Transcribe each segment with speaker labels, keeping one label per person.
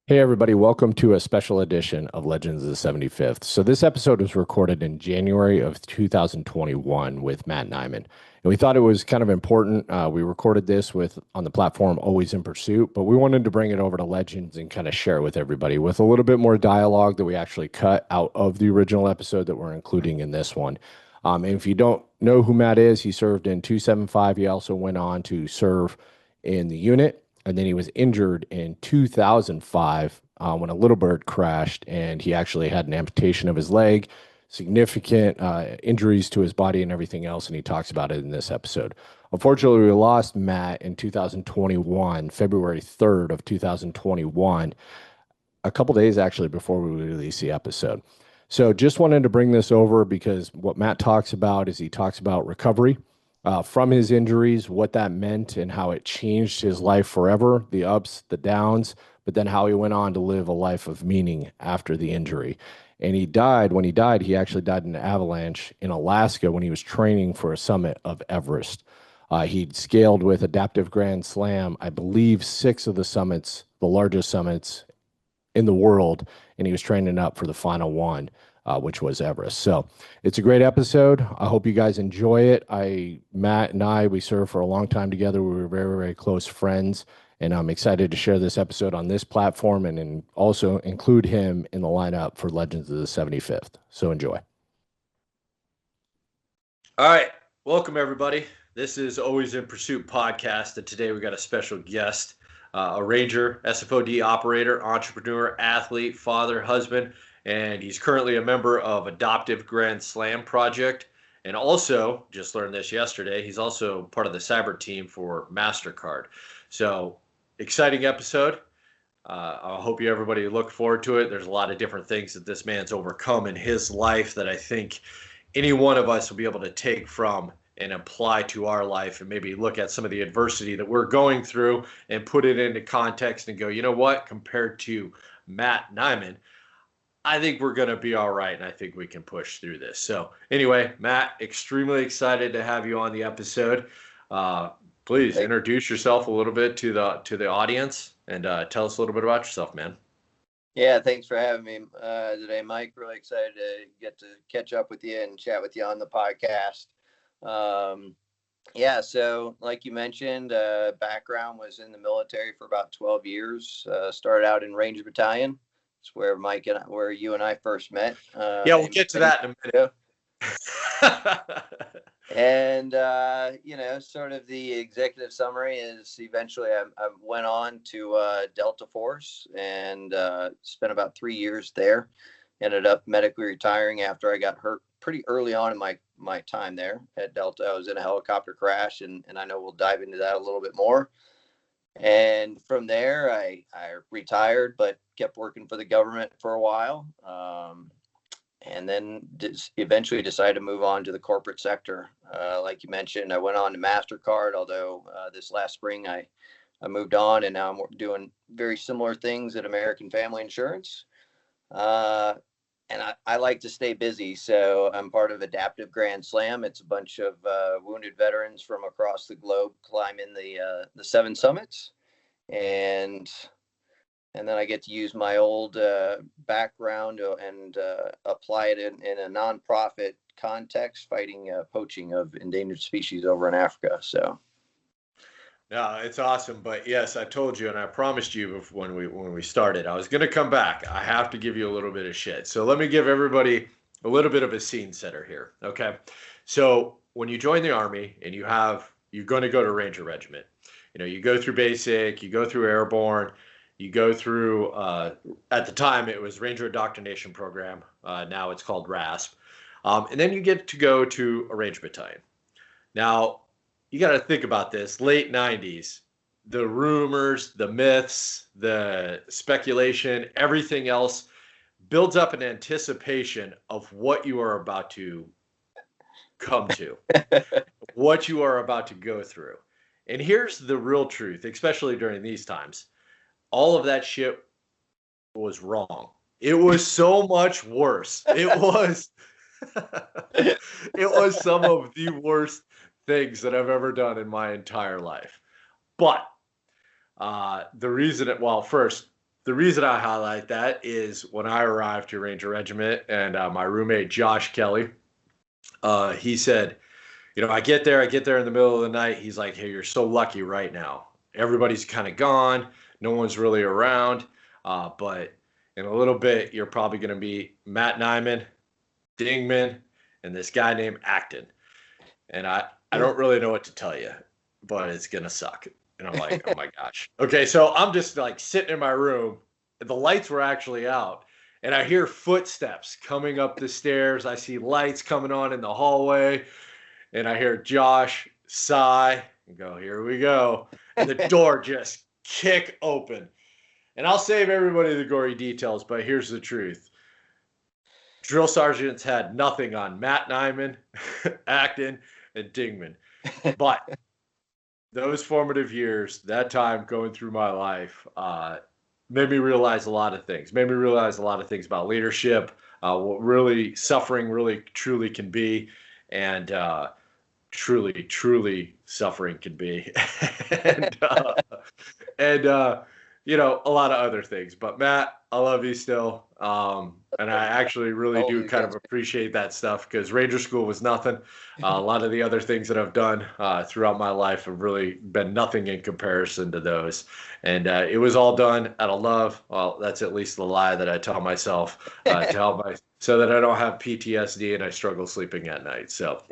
Speaker 1: Hey everybody, welcome to a special edition of Legends of the 75th. So this episode was recorded in January of 2021 with Matt Nyman. And we thought it was kind of important. We recorded this with on the platform Always in Pursuit, but we wanted to bring it over to Legends and kind of share it with everybody with a little bit more dialogue that we actually cut out of the original episode that we're including in this one. And if you don't know who Matt is, he served in 275. He also went on to serve in the unit, and then he was injured in 2005 when a little bird crashed, and he actually had an amputation of his leg, significant injuries to his body, and everything else. And he talks about it in this episode. Unfortunately, we lost Matt in 2021, February 3rd of 2021, a couple days actually before we released the episode. So just wanted to bring this over because what Matt talks about is he talks about recovery from his injuries, what that meant and how it changed his life forever, the ups, the downs, but then how he went on to live a life of meaning after the injury. And he died. When he died, he actually died in an avalanche in Alaska when he was training for a summit of Everest. He'd scaled with Adaptive Grand Slam, I believe, six of the summits, the largest summits in the world, and he was training up for the final one, which was Everest. So it's a great episode. I hope you guys enjoy it. Matt and I, we served for a long time together. We were very, very close friends, and I'm excited to share this episode on this platform and also include him in the lineup for Legends of the 75th. So enjoy.
Speaker 2: All right. Welcome, everybody. This is Always in Pursuit podcast. And today we got a special guest, a Ranger, SFOD operator, entrepreneur, athlete, father, husband, and he's currently a member of Adaptive Grand Slam project. And also, just learned this yesterday, he's also part of the cyber team for MasterCard. So, exciting episode. I hope everybody look forward to it. There's a lot of different things that this man's overcome in his life that I think any one of us will be able to take from and apply to our life, and maybe look at some of the adversity that we're going through and put it into context and go, you know what, compared to Matt Nyman, I think we're going to be all right, and I think we can push through this. So anyway, Matt, extremely excited to have you on the episode. Please introduce yourself a little bit to the audience and tell us a little bit about yourself, man.
Speaker 3: Yeah, thanks for having me today, Mike. Really excited to get to catch up with you and chat with you on the podcast. Yeah, so like you mentioned, background was in the military for about 12 years. Started out in Ranger Battalion. It's where where you and I first met.
Speaker 2: Yeah, we'll get to that in a minute.
Speaker 3: And, sort of the executive summary is eventually I went on to Delta Force and spent about 3 years there. Ended up medically retiring after I got hurt pretty early on in my time there at Delta. I was in a helicopter crash, and I know we'll dive into that a little bit more. And from there, I retired, but kept working for the government for a while. And then eventually decided to move on to the corporate sector. Like you mentioned, I went on to MasterCard, although this last spring I moved on, and now I'm doing very similar things at American Family Insurance. And I like to stay busy, so I'm part of Adaptive Grand Slam. It's a bunch of wounded veterans from across the globe climbing the 7 summits. And then I get to use my old background and apply it in a nonprofit context, fighting poaching of endangered species over in Africa. So,
Speaker 2: no, it's awesome. But yes, I told you and I promised you when we started, I was going to come back. I have to give you a little bit of shit. So let me give everybody a little bit of a scene setter here. Okay, so when you join the Army and you're going to go to Ranger Regiment, you go through basic, you go through airborne. You go through, at the time, it was Ranger Indoctrination Program. Now it's called RASP. And then you get to go to a Ranger Battalion. Now, you got to think about this. Late 90s, the rumors, the myths, the speculation, everything else builds up an anticipation of what you are about to come to, what you are about to go through. And here's the real truth, especially during these times. All of that shit was wrong. It was so much worse. It was some of the worst things that I've ever done in my entire life. But the reason first, the reason I highlight that is when I arrived to Ranger Regiment and my roommate Josh Kelly, he said, I get there in the middle of the night. He's like, hey, you're so lucky right now. Everybody's kind of gone. No one's really around. But in a little bit, you're probably going to be Matt Nyman, Dingman, and this guy named Acton. And I don't really know what to tell you, but it's going to suck. And I'm like, oh my gosh. Okay, so I'm just like sitting in my room. The lights were actually out. And I hear footsteps coming up the stairs. I see lights coming on in the hallway. And I hear Josh sigh and go, here we go. And the door just kick open. And I'll save everybody the gory details, but here's the truth. Drill sergeants had nothing on Matt Nyman, Acton, and Dingman. But those formative years, that time going through my life, made me realize a lot of things. Made me realize a lot of things about leadership, what really suffering really truly can be, and truly suffering can be, and a lot of other things. But Matt, I love you still, and I actually really do kind of appreciate that stuff, because Ranger School was nothing. A lot of the other things that I've done throughout my life have really been nothing in comparison to those. And it was all done out of love. Well, that's at least the lie that I tell myself so that I don't have PTSD and I struggle sleeping at night. So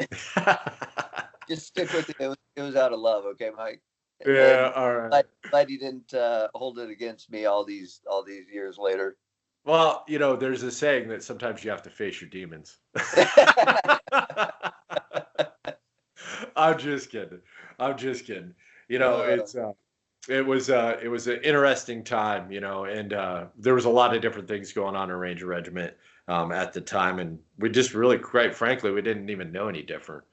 Speaker 3: just stick with it. It was out of love, okay, Mike?
Speaker 2: Yeah, all right.
Speaker 3: Glad you didn't hold it against me all these years later.
Speaker 2: Well, there's a saying that sometimes you have to face your demons. I'm just kidding. It was an interesting time, and there was a lot of different things going on in Ranger Regiment at the time, and we just really, quite frankly, we didn't even know any different.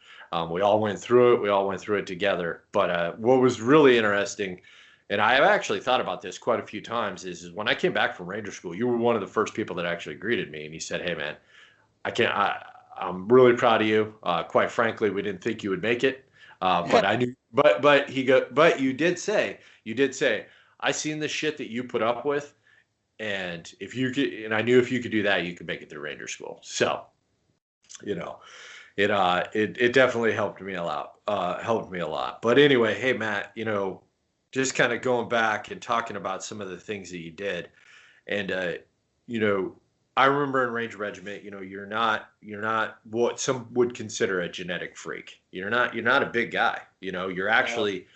Speaker 2: We all went through it. We all went through it together. But what was really interesting, and I have actually thought about this quite a few times, is when I came back from Ranger School, you were one of the first people that actually greeted me, and you said, "Hey, man, I'm really proud of you. Quite frankly, we didn't think you would make it, but I knew. But you did say, I seen the shit that you put up with, and if you could, and I knew if you could do that, you could make it through Ranger School. So, it definitely helped me a lot. But anyway, hey Matt, just kind of going back and talking about some of the things that you did, and I remember in Ranger Regiment, you're not what some would consider a genetic freak. You're not a big guy. You're actually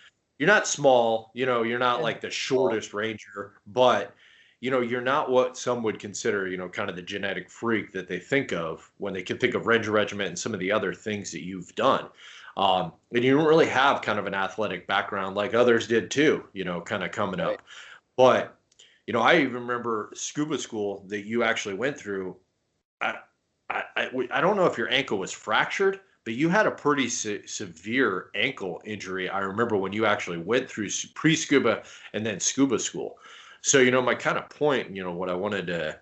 Speaker 2: you're not small. You're not like the shortest Ranger, but you're not what some would consider, kind of the genetic freak that they think of when they can think of Ranger Regiment and some of the other things that you've done. And you don't really have kind of an athletic background like others did too, kind of coming up. But, I even remember scuba school that you actually went through. I don't know if your ankle was fractured, but you had a pretty severe ankle injury. I remember when you actually went through pre-scuba and then scuba school. So, my kind of point, what I wanted to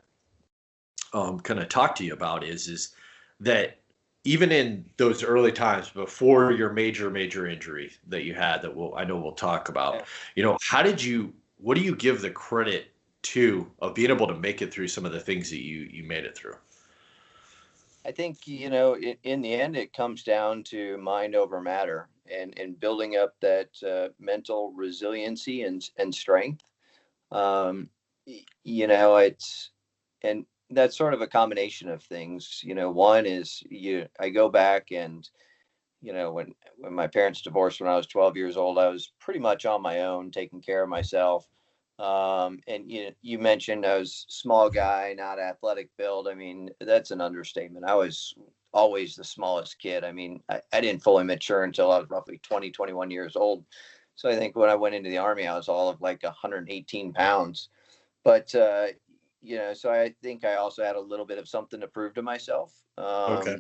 Speaker 2: kind of talk to you about is that even in those early times before your major injury that you had that I know we'll talk about, what do you give the credit to of being able to make it through some of the things that you made it through?
Speaker 3: I think, in the end, it comes down to mind over matter and building up that mental resiliency and strength. And that's sort of a combination of things. One is I go back and, when my parents divorced when I was 12 years old, I was pretty much on my own, taking care of myself. And you mentioned I was small guy, not athletic build. I mean, that's an understatement. I was always the smallest kid. I mean, I didn't fully mature until I was roughly 20, 21 years old. So I think when I went into the Army, I was all of like 118 pounds. But, so I think I also had a little bit of something to prove to myself.
Speaker 2: Okay.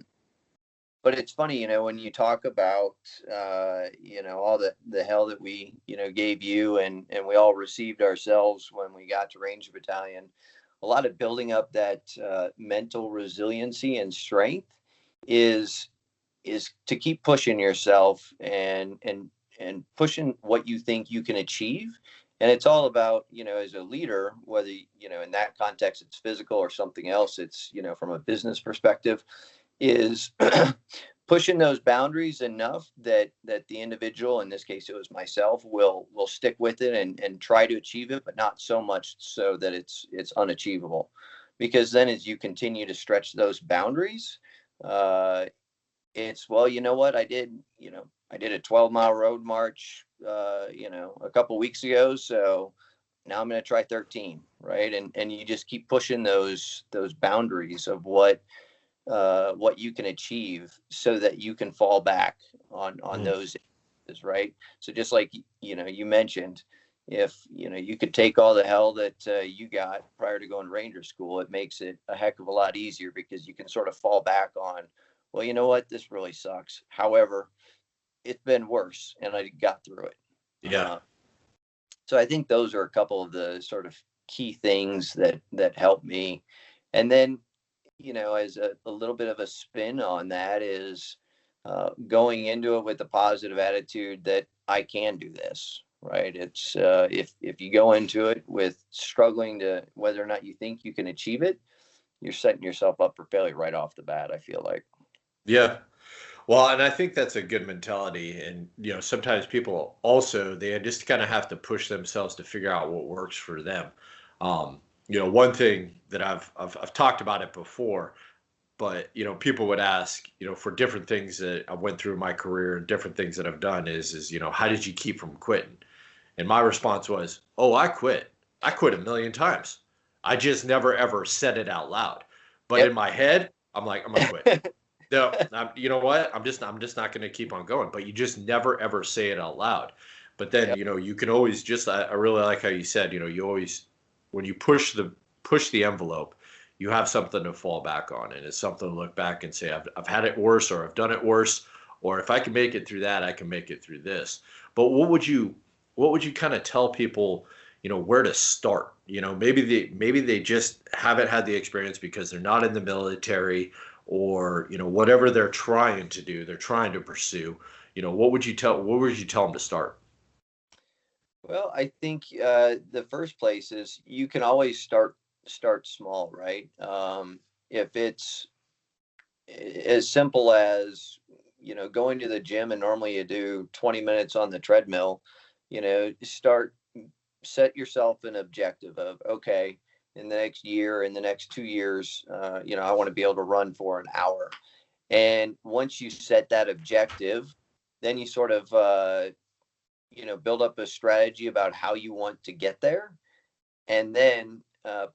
Speaker 3: But it's funny, when you talk about, all the hell that we, gave you and we all received ourselves when we got to Ranger Battalion, a lot of building up that mental resiliency and strength is to keep pushing yourself and pushing what you think you can achieve And it's all about, as a leader, whether, in that context, it's physical or something else, it's, from a business perspective, is pushing those boundaries enough that the individual, in this case it was myself, will stick with it and try to achieve it, but not so much so that it's unachievable. Because then as you continue to stretch those boundaries, it's, well, you know what, I did a 12-mile road march a couple weeks ago, so now I'm going to try 13, right? And you just keep pushing those boundaries of what you can achieve, so that you can fall back on those, right? So just like, you mentioned, if, you could take all the hell that you got prior to going to Ranger school, it makes it a heck of a lot easier, because you can sort of fall back on, well, you know what, this really sucks. However, it's been worse and I got through it.
Speaker 2: Yeah.
Speaker 3: So I think those are a couple of the sort of key things that help me. And then, as a little bit of a spin on that is going into it with a positive attitude that I can do this, right? It's if you go into it with struggling to whether or not you think you can achieve it, you're setting yourself up for failure right off the bat, I feel like.
Speaker 2: Yeah. Well, and I think that's a good mentality. And, sometimes people also, they just kind of have to push themselves to figure out what works for them. One thing that I've talked about it before, but, people would ask, for different things that I went through in my career and different things that I've done is, how did you keep from quitting? And my response was, oh, I quit. I quit a million times. I just never, ever said it out loud. But in my head, I'm like, I'm going to quit. No, you know what? I'm just not going to keep on going. But you just never ever say it out loud. But then you can always just. I really like how you said. You always, when you push the envelope, you have something to fall back on, and it's something to look back and say, I've had it worse, or I've done it worse, or if I can make it through that, I can make it through this. But what would you kind of tell people? Where to start. Maybe they just haven't had the experience because they're not in the military, or whatever they're trying to do, they're trying to pursue. What would you tell them to start?
Speaker 3: Well, I think the first place is you can always start small, right? If it's as simple as going to the gym, and normally you do 20 minutes on the treadmill, set yourself an objective of, okay, in the next year, in the next 2 years, I want to be able to run for an hour. And once you set that objective, then you sort of, build up a strategy about how you want to get there. And then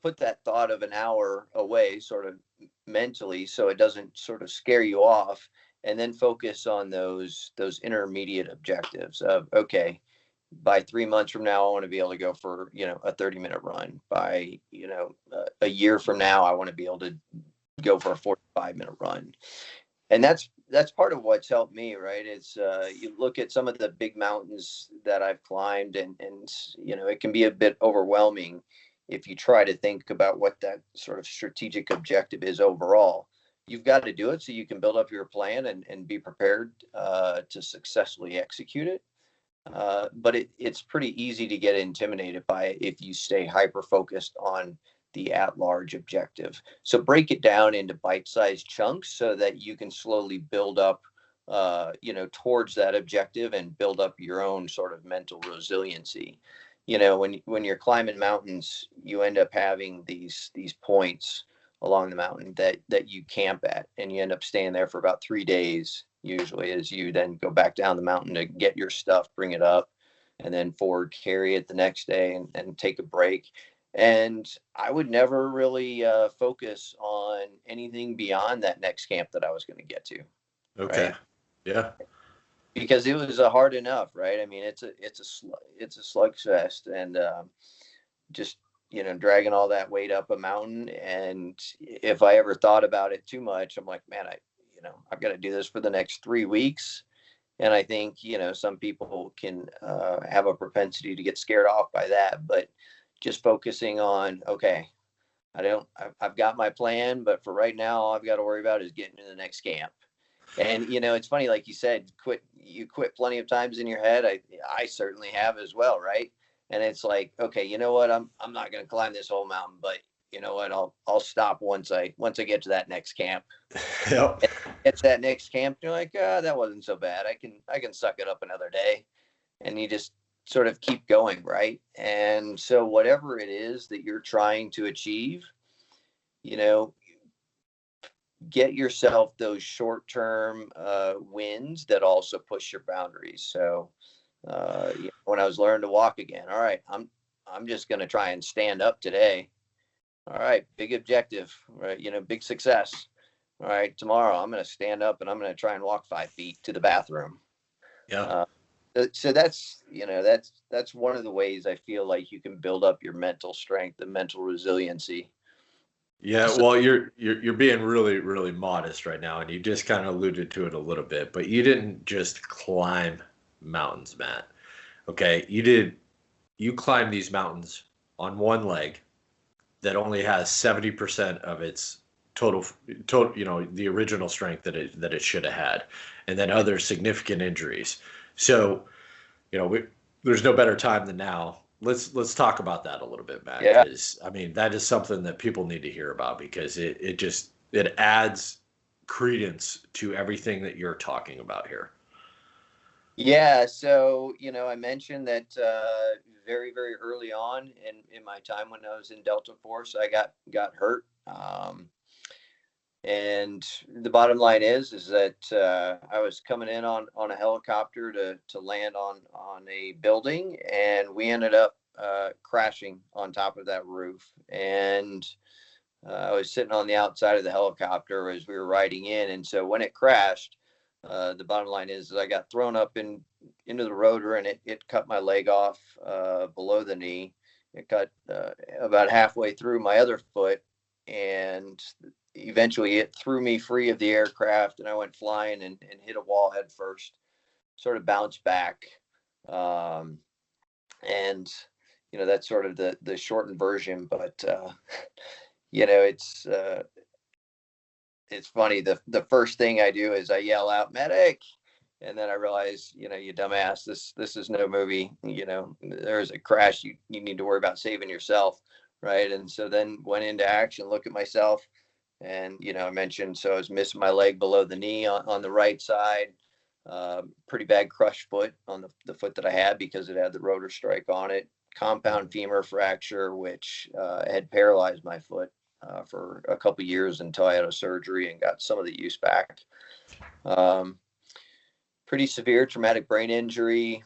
Speaker 3: put that thought of an hour away sort of mentally, so it doesn't sort of scare you off. And then focus on those intermediate objectives of, okay, by 3 months from now, I want to be able to go for, a 30-minute run. By, a year from now, I want to be able to go for a 45-minute run. And that's part of what's helped me, right? It's you look at some of the big mountains that I've climbed, and it can be a bit overwhelming if you try to think about what that sort of strategic objective is overall. You've got to do it so you can build up your plan and be prepared to successfully execute it. But it's pretty easy to get intimidated by it if you stay hyper focused on the at-large objective. So break it down into bite-sized chunks so that you can slowly build up, towards that objective, and build up your own sort of mental resiliency. When you're climbing mountains, you end up having these points along the mountain that you camp at, and you end up staying there for about 3 days, usually, as you then go back down the mountain to get your stuff, bring it up, and then forward carry it the next day, and take a break. And I would never really focus on anything beyond that next camp that I was going to get to.
Speaker 2: Okay.
Speaker 3: Right?
Speaker 2: Yeah.
Speaker 3: Because it was hard enough, right? I mean, it's a slugfest, and just dragging all that weight up a mountain. And if I ever thought about it too much, I'm like, man, I've got to do this for the next 3 weeks. And I think some people can have a propensity to get scared off by that, but just focusing on, okay, I've got my plan, but for right now, all I've got to worry about is getting to the next camp. And, it's funny, like you said, you quit plenty of times in your head. I certainly have as well. Right. And it's like, okay, you know what? I'm not going to climb this whole mountain, but you know what? I'll stop once I get to that next camp.
Speaker 2: Yep.
Speaker 3: Get to that next camp, you're like, that wasn't so bad. I can suck it up another day. And you just sort of keep going, right? And so whatever it is that you're trying to achieve, you know, get yourself those short-term wins that also push your boundaries. So when I was learning to walk again, all right, I'm just going to try and stand up today. All right, big objective, right? You know, big success. All right, tomorrow I'm going to stand up and I'm going to try and walk 5 feet to the bathroom.
Speaker 2: Yeah.
Speaker 3: So that's, you know, that's one of the ways I feel like you can build up your mental strength and mental resiliency.
Speaker 2: Yeah,
Speaker 3: So,
Speaker 2: well, you're being really, really modest right now, and you just kind of alluded to it a little bit, but you didn't just climb mountains, Matt. Okay, you climbed these mountains on one leg that only has 70% of its total, you know, the original strength that it should have had, and then other significant injuries. So, you know, there's no better time than now. Let's talk about that a little bit, Matt,
Speaker 3: yeah.
Speaker 2: because I mean that is something that people need to hear about because it adds credence to everything that you're talking about here.
Speaker 3: Yeah, so you know, I mentioned that very, very early on in my time when I was in Delta Force, I got hurt. And the bottom line is that I was coming in on a helicopter to land on a building, and we ended up crashing on top of that roof. And I was sitting on the outside of the helicopter as we were riding in, and so when it crashed, the bottom line is I got thrown up into the rotor, and it cut my leg off below the knee. It cut about halfway through my other foot, and eventually it threw me free of the aircraft, and I went flying and hit a wall head first. Sort of bounced back, and you know that's sort of the shortened version. But you know it's funny. The first thing I do is I yell out medic, and then I realize, you know, you dumbass, this is no movie. You know, there's a crash. You need to worry about saving yourself, right? And so then went into action, look at myself, and you know, I mentioned so I was missing my leg below the knee on the right side. Pretty bad crushed foot on the foot that I had because it had the rotor strike on it. Compound femur fracture, which had paralyzed my foot for a couple of years until I had a surgery and got some of the use back. Pretty severe traumatic brain injury,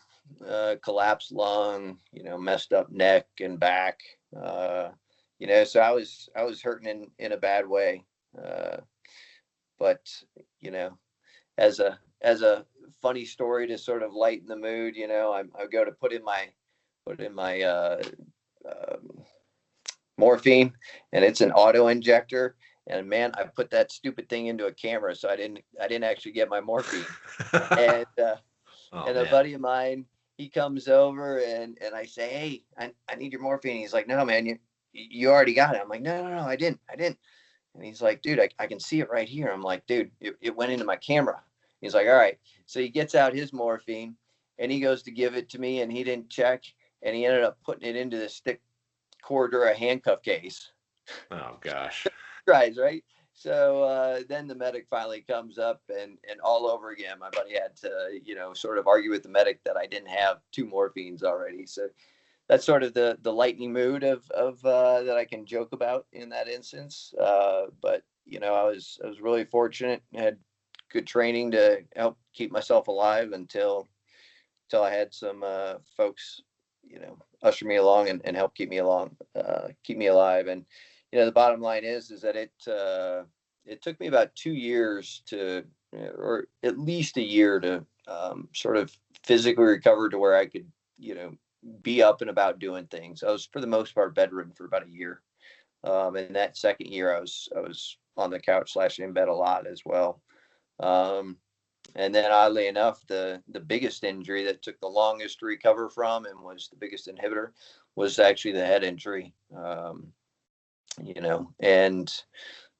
Speaker 3: collapsed lung, you know, messed up neck and back. You know, so I was hurting in a bad way. But you know, as a funny story to sort of lighten the mood, you know, I go to put in my morphine, and it's an auto injector. And man, I put that stupid thing into a camera, so I didn't actually get my morphine. And and a buddy of mine, he comes over and I say, hey, I need your morphine. He's like, no, man, you already got it. I'm like, no, I didn't. And he's like, dude, I can see it right here. I'm like, dude, it went into my camera. He's like, all right. So he gets out his morphine and he goes to give it to me, and he didn't check, and he ended up putting it into the stick Cordura handcuff case.
Speaker 2: Oh gosh.
Speaker 3: Right. So then the medic finally comes up, and all over again, my buddy had to, you know, sort of argue with the medic that I didn't have 2 morphines already. So that's sort of the lightning mood of that I can joke about in that instance. But you know, I was really fortunate, had good training to help keep myself alive until I had some folks, you know, usher me along and help keep me alive. And you know, the bottom line is that it took me about 2 years to, or at least a year to sort of physically recover to where I could, you know, be up and about doing things. I was for the most part bedridden for about a year. And that second year I was on the couch / in bed a lot as well. And then oddly enough, the biggest injury that took the longest to recover from and was the biggest inhibitor was actually the head injury. You know, and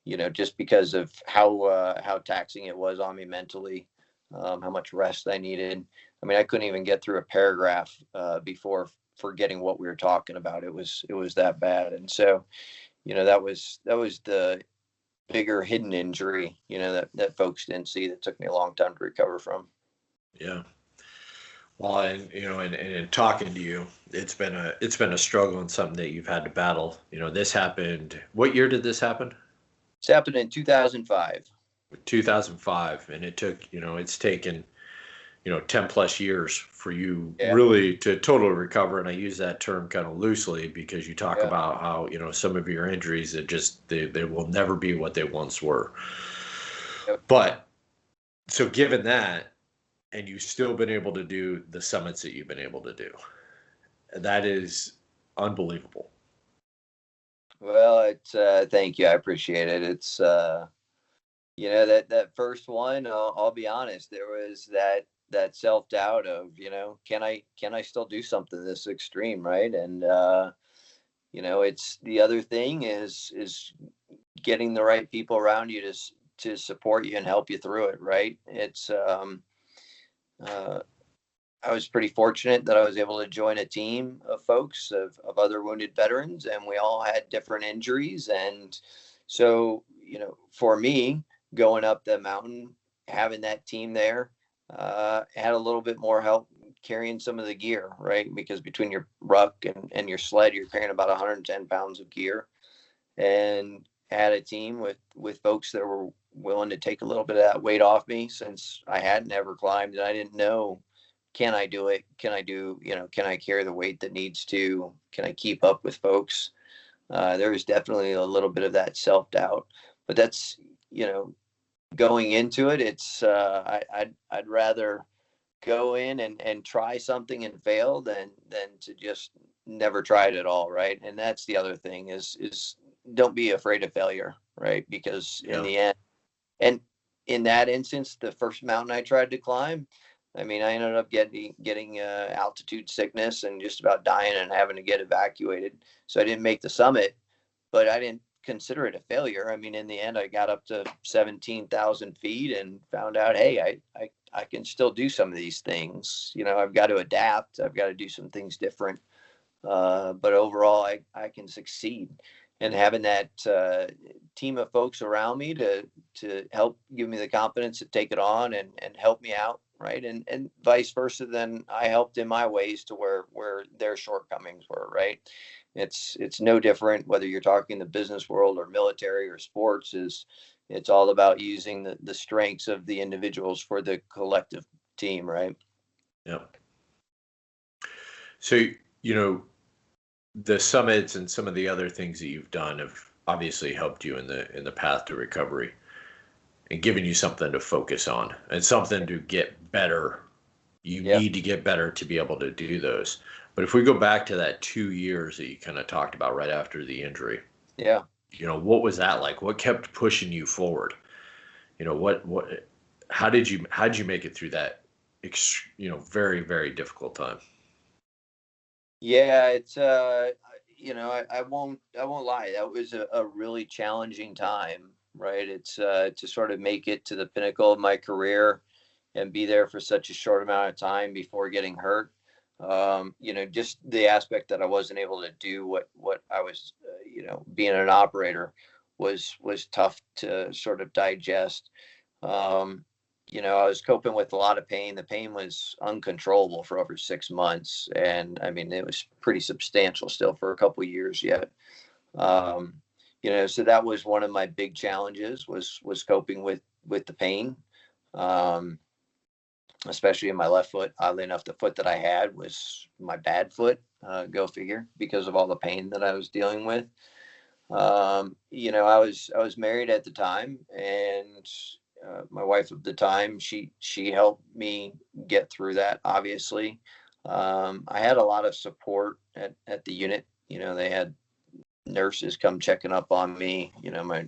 Speaker 3: you know, just because of how taxing it was on me mentally, how much rest I needed. I mean, I couldn't even get through a paragraph before forgetting what we were talking about. It was that bad. And so, that was the bigger hidden injury, that folks didn't see, that took me a long time to recover from.
Speaker 2: Yeah. Well, and in talking to you, it's been a struggle and something that you've had to battle. This happened. What year did this happen?
Speaker 3: It's happened in 2005.
Speaker 2: 2005, and it's taken 10 plus years for you
Speaker 3: Yeah.
Speaker 2: really to totally recover. And I use that term kind of loosely because you talk
Speaker 3: Yeah.
Speaker 2: about how some of your injuries that they will never be what they once were.
Speaker 3: Yep.
Speaker 2: But so given that, and you've still been able to do the summits that you've been able to do, that is unbelievable.
Speaker 3: Well, it's thank you. I appreciate it. It's that first one, I'll be honest, there was that self-doubt of, can I still do something this extreme, right? And it's the other thing is getting the right people around you to support you and help you through it, right? It's I was pretty fortunate that I was able to join a team of folks of other wounded veterans, and we all had different injuries. And so, for me, going up the mountain, having that team there, had a little bit more help carrying some of the gear, right? Because between your ruck and your sled, you're carrying about 110 pounds of gear, and had a team with folks that were willing to take a little bit of that weight off me, since I hadn't ever climbed and I didn't know, can I do it? Can I can I carry the weight that needs to? Can I keep up with folks? There was definitely a little bit of that self-doubt, but that's, going into it, it's, I'd rather go in and try something and fail than to just never try it at all. Right. And that's the other thing is don't be afraid of failure. Right. Because in the end, and in that instance, the first mountain I tried to climb, I mean, I ended up getting altitude sickness and just about dying and having to get evacuated. So I didn't make the summit, but I didn't consider it a failure. I mean, in the end, I got up to 17,000 feet and found out, hey, I can still do some of these things. I've got to adapt. I've got to do some things different. But overall, I can succeed. And having that team of folks around me to help give me the confidence to take it on and help me out, right? And vice versa, then I helped in my ways to where their shortcomings were, right? It's no different whether you're talking the business world or military or sports. It's all about using the strengths of the individuals for the collective team, right?
Speaker 2: Yeah. So, the summits and some of the other things that you've done have obviously helped you in the path to recovery and given you something to focus on and something to get better. You need to get better to be able to do those. But if we go back to that 2 years that you kind of talked about right after the injury, what was that like? What kept pushing you forward? How did you make it through that, very, very difficult time?
Speaker 3: Yeah, it's I won't lie. That was a really challenging time, right? It's to sort of make it to the pinnacle of my career and be there for such a short amount of time before getting hurt. Just the aspect that I wasn't able to do what I was, being an operator was tough to sort of digest. I was coping with a lot of pain. The pain was uncontrollable for over 6 months. And I mean, it was pretty substantial still for a couple of years yet. So that was one of my big challenges was coping with the pain. Especially in my left foot. Oddly enough, the foot that I had was my bad foot, go figure, because of all the pain that I was dealing with. I was married at the time, and my wife at the time, she helped me get through that. Obviously, I had a lot of support at the unit. They had nurses come checking up on me.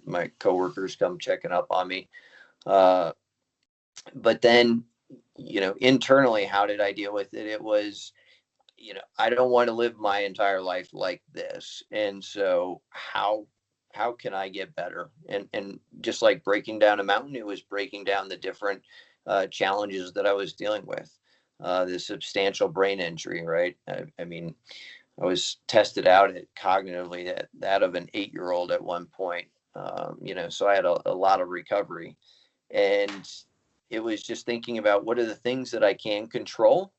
Speaker 3: My coworkers come checking up on me. But then, internally, how did I deal with it? It was, I don't want to live my entire life like this. And so how can I get better? And just like breaking down a mountain, it was breaking down the different challenges that I was dealing with. this substantial brain injury, right? I mean, I was tested out at cognitively at that of an 8-year-old at one point, so I had a lot of recovery. And it was just thinking about what are the things that I can control,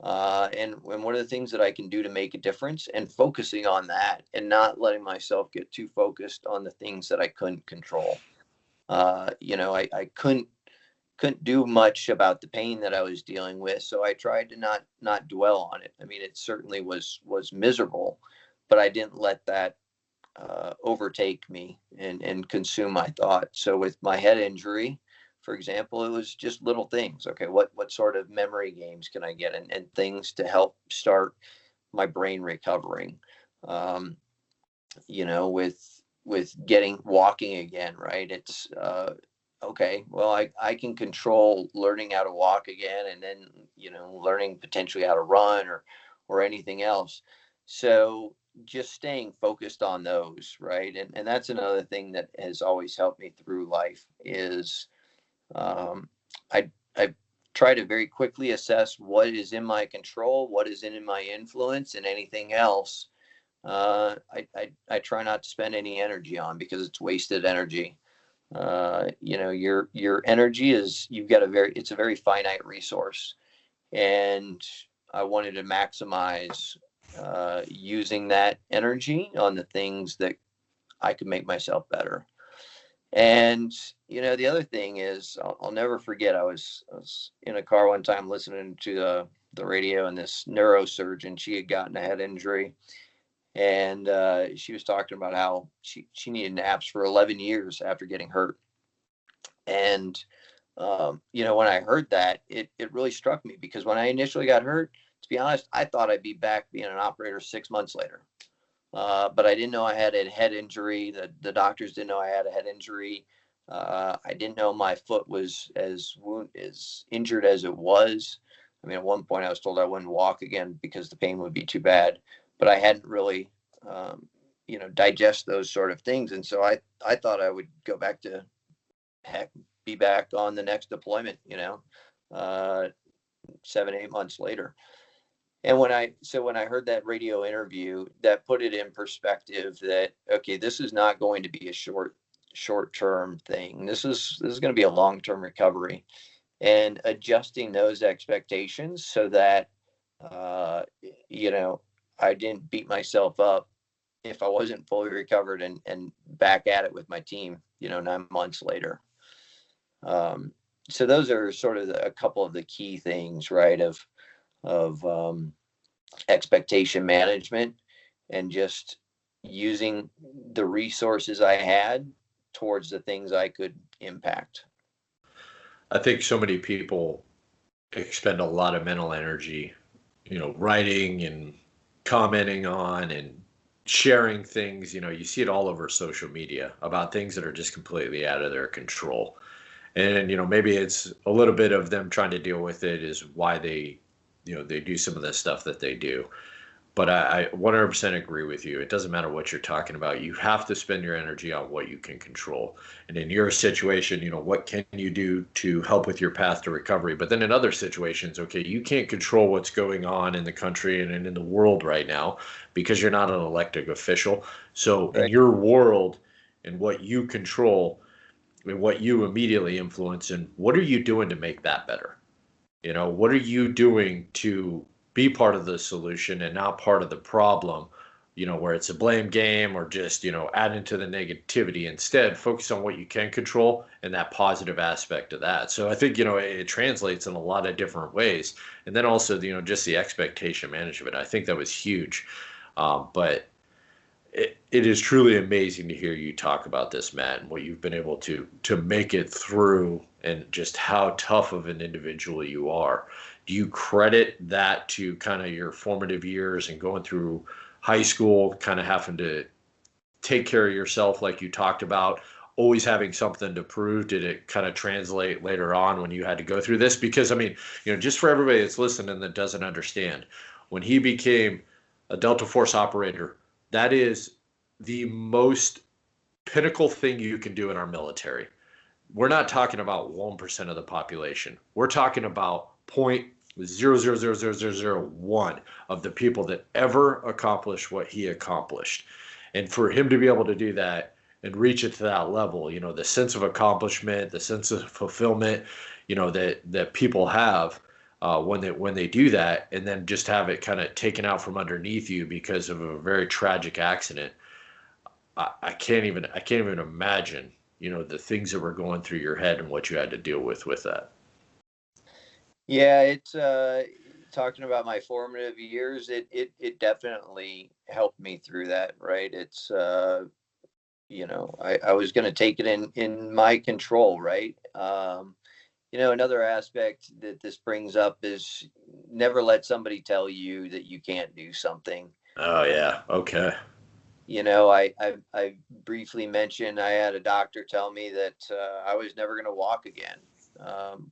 Speaker 3: and what are the things that I can do to make a difference, and focusing on that and not letting myself get too focused on the things that I couldn't control. I couldn't do much about the pain that I was dealing with, so I tried to not dwell on it. I mean, it certainly was miserable, but I didn't let that overtake me and consume my thought. So with my head injury, for example, it was just little things. Okay, what sort of memory games can I get, and things to help start my brain recovering. Um, with getting walking again, right? It's okay. Well, I can control learning how to walk again, and then learning potentially how to run or anything else. So just staying focused on those, right? And that's another thing that has always helped me through life is um, I try to very quickly assess what is in my control, what is in my influence, and anything else I try not to spend any energy on, because it's wasted energy. Your energy is, it's a very finite resource, and I wanted to maximize using that energy on the things that I could make myself better. And the other thing is, I'll never forget. I was in a car one time listening to the radio, and this neurosurgeon, she had gotten a head injury, and she was talking about how she needed naps for 11 years after getting hurt. And when I heard that, it really struck me, because when I initially got hurt, to be honest, I thought I'd be back being an operator 6 months later. But I didn't know I had a head injury. The doctors didn't know I had a head injury. I didn't know my foot was as injured as it was. I mean, at one point I was told I wouldn't walk again because the pain would be too bad, but I hadn't really, digest those sort of things. And so I thought I would go back to, heck, be back on the next deployment, 7-8 months later. And when I heard that radio interview, that put it in perspective that, okay, this is not going to be a short-term thing. This is going to be a long-term recovery, and adjusting those expectations so that, I didn't beat myself up if I wasn't fully recovered and back at it with my team, 9 months later. So those are sort of a couple of the key things, right? Of expectation management, and just using the resources I had towards the things I could impact.
Speaker 2: I think so many people expend a lot of mental energy, writing and commenting on and sharing things. You see it all over social media about things that are just completely out of their control. And, maybe it's a little bit of them trying to deal with it is why they do some of the stuff that they do. But I 100% agree with you. It doesn't matter what you're talking about. You have to spend your energy on what you can control. And in your situation, what can you do to help with your path to recovery? But then in other situations, okay, you can't control what's going on in the country and in the world right now because you're not an elected official. So in your world and what you control and what you immediately influence, and what are you doing to make that better? What are you doing to be part of the solution and not part of the problem, where it's a blame game or just, adding to the negativity. Instead, focus on what you can control and that positive aspect of that. So I think, it translates in a lot of different ways. And then also, just the expectation management. I think that was huge. But it is truly amazing to hear you talk about this, Matt, and what you've been able to make it through, and just how tough of an individual you are. Do you credit that to kind of your formative years and going through high school, kind of having to take care of yourself like you talked about, always having something to prove? Did it kind of translate later on when you had to go through this? Because, I mean, just for everybody that's listening that doesn't understand, when he became a Delta Force operator, that is the most pinnacle thing you can do in our military. We're not talking about 1% of the population. We're talking about was 0.0000001 of the people that ever accomplished what he accomplished. And for him to be able to do that and reach it to that level, you know, the sense of accomplishment, the sense of fulfillment, you know, that people have when they do that, and then just have it kind of taken out from underneath you because of a very tragic accident. I can't even imagine, you know, the things that were going through your head and what you had to deal with that.
Speaker 3: Yeah, it's talking about my formative years. It definitely helped me through that, right? It's you know, I was going to take it in my control, right? You know, another aspect that this brings up is never let somebody tell you that you can't do something.
Speaker 2: Oh yeah, okay.
Speaker 3: You know, I briefly mentioned I had a doctor tell me that I was never going to walk again,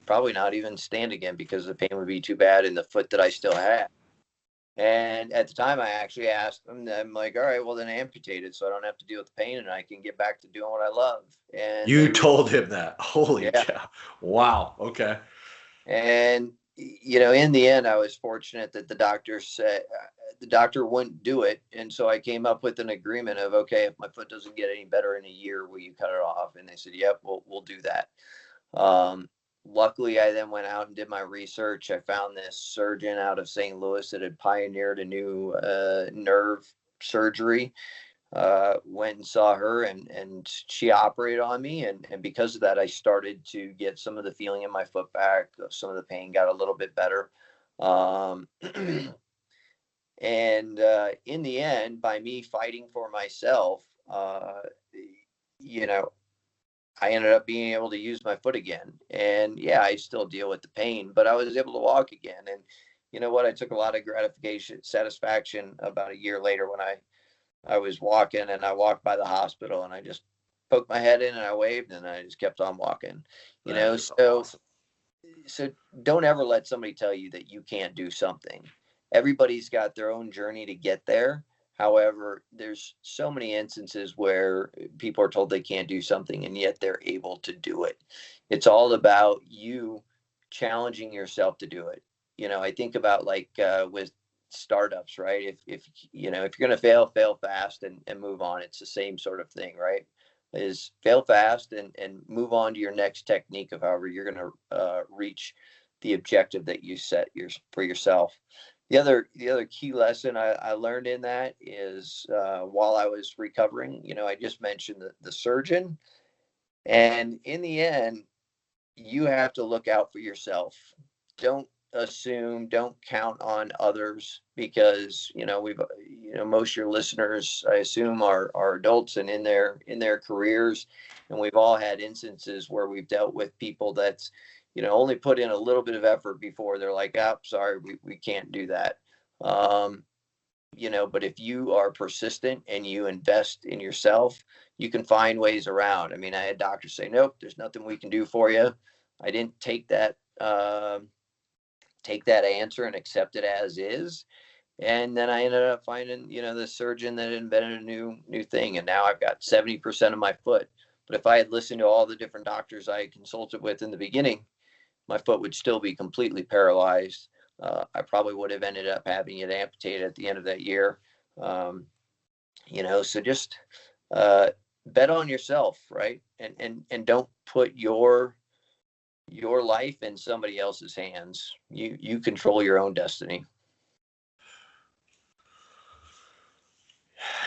Speaker 3: probably not even stand again because the pain would be too bad in the foot that I still had. And at the time, I actually asked him, I'm like, all right, well, then amputate it so I don't have to deal with the pain and I can get back to doing what I love. And
Speaker 2: You told him that? Holy
Speaker 3: yeah.
Speaker 2: cow! Wow. Okay.
Speaker 3: And, you know, in the end, I was fortunate that the doctor said the doctor wouldn't do it. And so I came up with an agreement of, okay, if my foot doesn't get any better in a year, will you cut it off? And they said, yep, we'll do that. Luckily, I then went out and did my research. I found this surgeon out of St. Louis that had pioneered a new nerve surgery. Went and saw her, and she operated on me. And because of that, I started to get some of the feeling in my foot back. Some of the pain got a little bit better. And in the end, by me fighting for myself, you know, I ended up being able to use my foot again. And yeah, I still deal with the pain, but I was able to walk again. And you know what? I took a lot of satisfaction about a year later when I was walking and I walked by the hospital and I just poked my head in and I waved and I just kept on walking, you know? So,
Speaker 2: awesome.
Speaker 3: so don't ever let somebody tell you that you can't do something. Everybody's got their own journey to get there. However, there's so many instances where people are told they can't do something and yet they're able to do it. It's all about you challenging yourself to do it. You know, I think about like with startups, right? If you know, if you're going to fail fast and move on. It's the same sort of thing, right? Is fail fast and move on to your next technique of however you're going to reach the objective that you set for yourself. The other key lesson I learned in that is while I was recovering, you know, I just mentioned the surgeon, and in the end, you have to look out for yourself. Don't assume, don't count on others because, you know, most of your listeners, I assume, are adults and in their careers. And we've all had instances where we've dealt with people that's, you know, only put in a little bit of effort before they're like, oh, sorry, we can't do that. You know, but if you are persistent and you invest in yourself, you can find ways around. I mean, I had doctors say, nope, there's nothing we can do for you. I didn't take that answer and accept it as is. And then I ended up finding, you know, the surgeon that invented a new thing. And now I've got 70% of my foot. But if I had listened to all the different doctors I consulted with in the beginning, my foot would still be completely paralyzed. I probably would have ended up having it amputated at the end of that year. You know, so just bet on yourself, right? And don't put your life in somebody else's hands. You control your own destiny.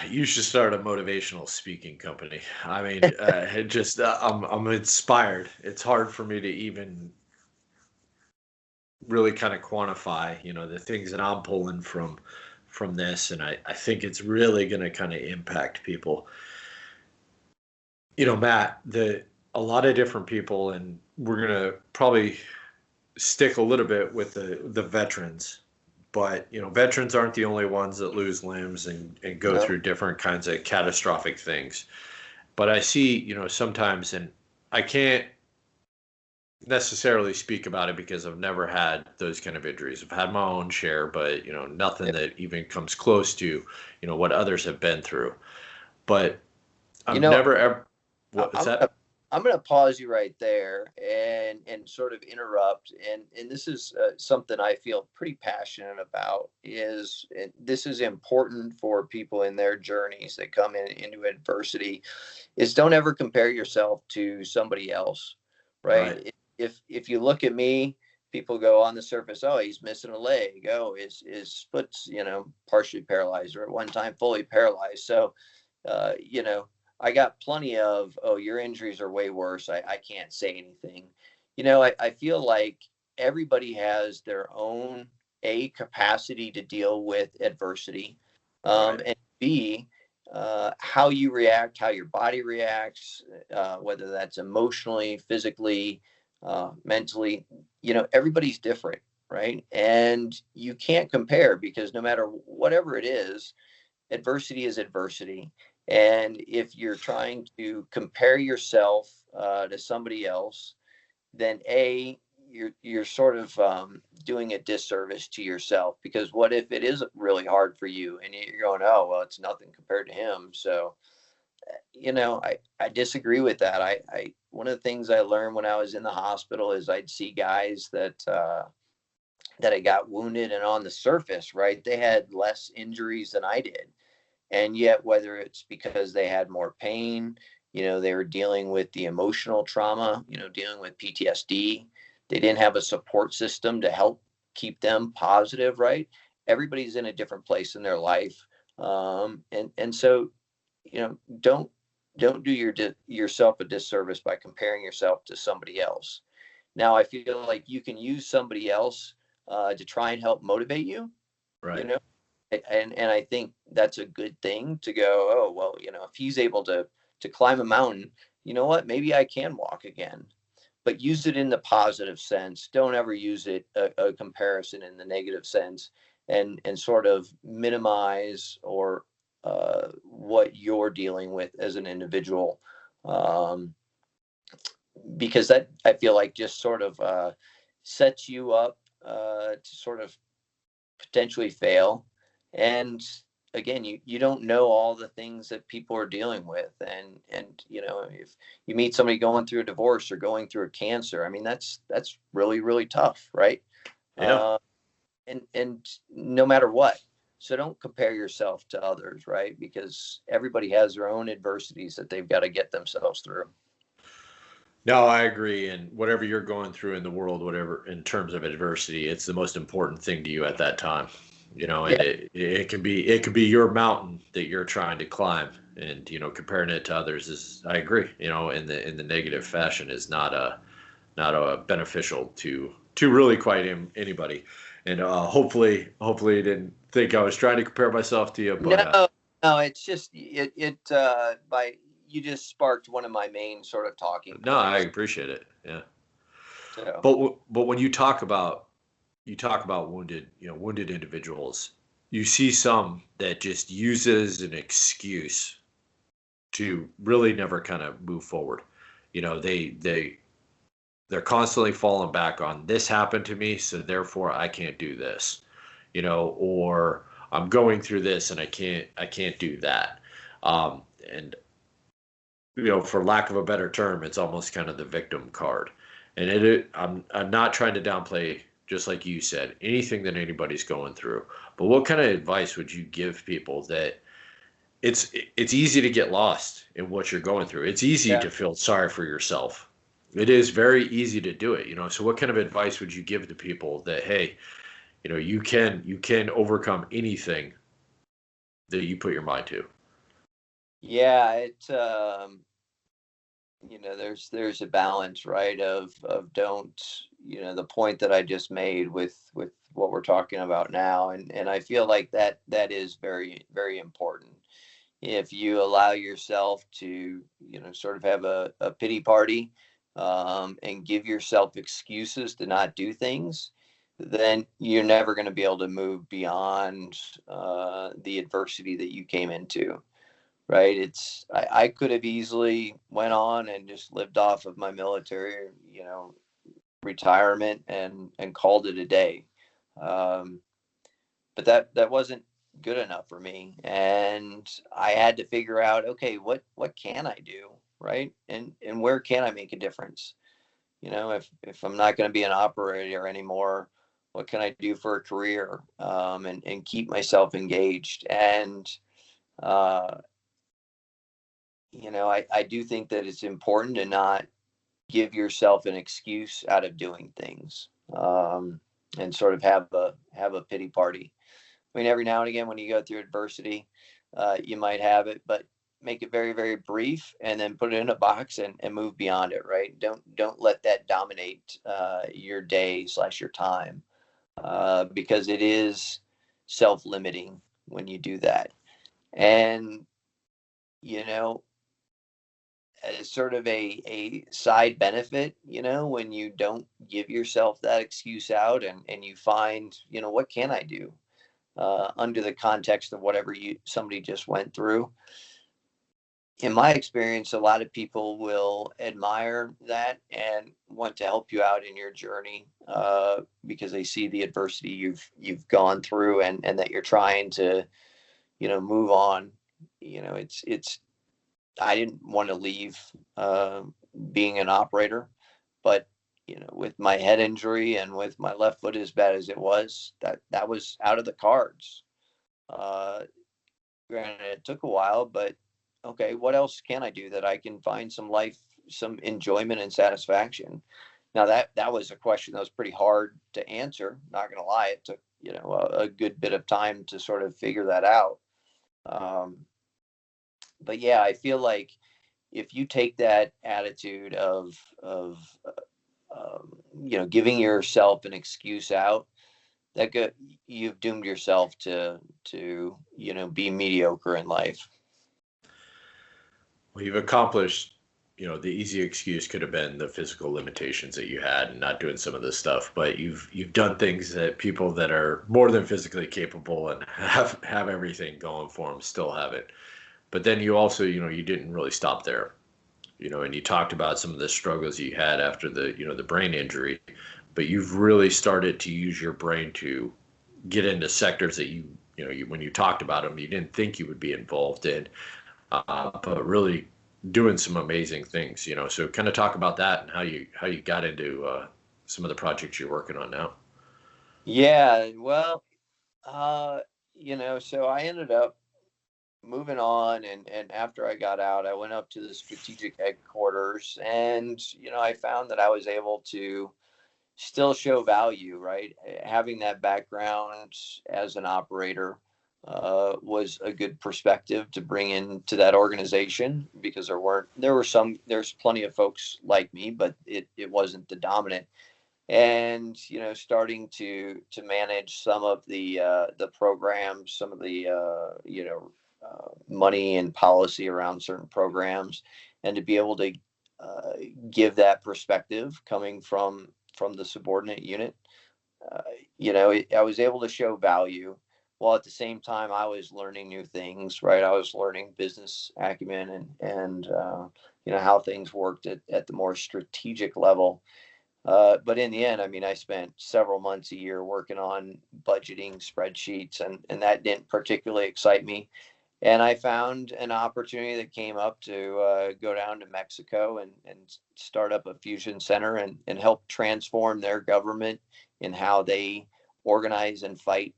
Speaker 2: You should start a motivational speaking company. I mean, I'm inspired. It's hard for me to even really kind of quantify, you know, the things that I'm pulling from this, and I think it's really going to kind of impact people. You know, Matt, a lot of different people, and we're going to probably stick a little bit with the veterans, but you know, veterans aren't the only ones that lose limbs and go through different kinds of catastrophic things. But I see, you know, sometimes, and I can't necessarily speak about it because I've never had those kind of injuries. I've had my own share, but you know, nothing that even comes close to, you know, what others have been through. But I've never ever. What is that?
Speaker 3: I'm going to pause you right there and sort of interrupt. And this is something I feel pretty passionate about. This is important for people in their journeys that come into adversity. Is don't ever compare yourself to somebody else,
Speaker 2: Right.
Speaker 3: right? If you look at me, people go on the surface, oh, he's missing a leg. Oh, his foot's partially paralyzed, or at one time fully paralyzed. So, you know, I got plenty of, oh, your injuries are way worse. I can't say anything. I feel like everybody has their own A, capacity to deal with adversity,
Speaker 2: Right.
Speaker 3: and B, how you react, how your body reacts, whether that's emotionally, physically, mentally. Everybody's different, right? And you can't compare, because no matter whatever it is, adversity is adversity. And if you're trying to compare yourself to somebody else, then you're sort of doing a disservice to yourself, because what if it is really hard for you and you're going, oh, well, it's nothing compared to him. So I disagree with that. I one of the things I learned when I was in the hospital is I'd see guys that I got wounded, and on the surface, right, they had less injuries than I did. And yet, whether it's because they had more pain, they were dealing with the emotional trauma, dealing with PTSD, they didn't have a support system to help keep them positive, right? Everybody's in a different place in their life. And so, don't do yourself a disservice by comparing yourself to somebody else. Now, I feel like you can use somebody else to try and help motivate you, you
Speaker 2: Right.
Speaker 3: know, and I think that's a good thing to go, oh, well, if he's able to climb a mountain, you know what, maybe I can walk again. But use it in the positive sense. Don't ever use it a comparison in the negative sense, and sort of minimize or what you're dealing with as an individual, um, because that, I feel like, just sort of sets you up to sort of potentially fail. And again, you don't know all the things that people are dealing with. And if you meet somebody going through a divorce or going through a cancer, I mean, that's really, really tough, right?
Speaker 2: Yeah.
Speaker 3: uh, and no matter what. So don't compare yourself to others, right? Because everybody has their own adversities that they've got to get themselves through.
Speaker 2: No, I agree. And whatever you're going through in the world, whatever in terms of adversity, it's the most important thing to you at that time. And
Speaker 3: Yeah.
Speaker 2: it can be your mountain that you're trying to climb, and comparing it to others is, I agree. In the negative fashion is not a beneficial to really quite anybody. And hopefully you didn't think I was trying to compare myself to you, but
Speaker 3: No, no, it's just by you just sparked one of my main sort of talking
Speaker 2: no, I
Speaker 3: points.
Speaker 2: appreciate it. Yeah.
Speaker 3: So
Speaker 2: But when you talk about wounded individuals, you see some that just uses an excuse to really never kind of move forward. They're constantly falling back on, this happened to me, so therefore I can't do this, or I'm going through this and I can't do that. And for lack of a better term, it's almost kind of the victim card. And I'm not trying to downplay, just like you said, anything that anybody's going through. But what kind of advice would you give people that it's easy to get lost in what you're going through? It's easy
Speaker 3: yeah,
Speaker 2: to feel sorry for yourself. It is very easy to do it. So what kind of advice would you give to people that, hey, you can overcome anything that you put your mind to?
Speaker 3: yeah, there's a balance, right? Of don't, the point that I just made with what we're talking about now, and I feel like that is very, very important. If you allow yourself to, sort of have a pity party, and give yourself excuses to not do things, then you're never going to be able to move beyond the adversity that you came into, right? I could have easily went on and just lived off of my military, retirement, and called it a day. Um, but that wasn't good enough for me, and I had to figure out, okay, what can I do? right? And where can I make a difference? If I'm not going to be an operator anymore, what can I do for a career, and keep myself engaged? And uh, I do think that it's important to not give yourself an excuse out of doing things, and sort of have a pity party. I mean, every now and again, when you go through adversity, you might have it, but make it very, very brief, and then put it in a box and move beyond it. Right? Don't let that dominate your day / your time, because it is self-limiting when you do that. And you know, as sort of a side benefit, when you don't give yourself that excuse out, and you find, what can I do, under the context of whatever somebody just went through. In my experience, a lot of people will admire that and want to help you out in your journey, because they see the adversity you've gone through, and that you're trying to, move on. It's I didn't want to leave, being an operator, but with my head injury and with my left foot as bad as it was, that was out of the cards. Uh, Granted, it took a while, but okay, what else can I do that I can find some enjoyment and satisfaction? Now that was a question that was pretty hard to answer. Not gonna lie, it took a good bit of time to sort of figure that out. Um, but yeah, I feel like if you take that attitude of giving yourself an excuse out, you've doomed yourself to be mediocre in life.
Speaker 2: Well, you've accomplished, the easy excuse could have been the physical limitations that you had and not doing some of this stuff, but you've done things that people that are more than physically capable and have everything going for them still have it. But then you also, you didn't really stop there, and you talked about some of the struggles you had after the brain injury, but you've really started to use your brain to get into sectors that when you talked about them, you didn't think you would be involved in, but really doing some amazing things. So kind of talk about that and how you got into some of the projects you're working on now.
Speaker 3: Yeah, well, so I ended up moving on, and after I got out, I went up to the strategic headquarters, and I found that I was able to still show value, right? Having that background as an operator was a good perspective to bring into that organization, because there's plenty of folks like me, but it wasn't the dominant. And starting to manage some of the programs, some of the money and policy around certain programs, and to be able to give that perspective coming from the subordinate unit. I was able to show value, while at the same time I was learning new things, right? I was learning business acumen, and how things worked at the more strategic level. But in the end, I mean, I spent several months a year working on budgeting spreadsheets, and that didn't particularly excite me. And I found an opportunity that came up to go down to Mexico and start up a fusion center, and help transform their government in how they organize and fight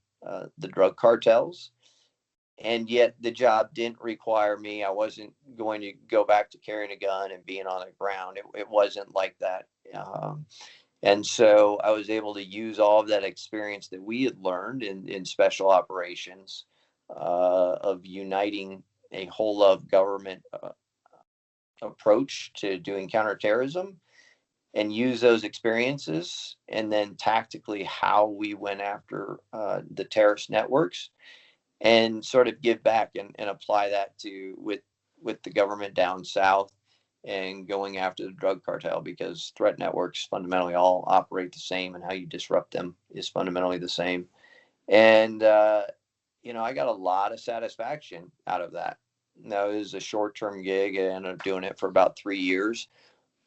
Speaker 3: the drug cartels. And yet the job didn't require me. I wasn't going to go back to carrying a gun and being on the ground. It wasn't like that. And so I was able to use all of that experience that we had learned in special operations, of uniting a whole of government approach to doing counterterrorism, and use those experiences, and then tactically how we went after the terrorist networks, and sort of give back and apply that to with the government down south, and going after the drug cartel, because threat networks fundamentally all operate the same, and how you disrupt them is fundamentally the same. And I got a lot of satisfaction out of that. Now, it was a short-term gig. I ended up doing it for about 3 years,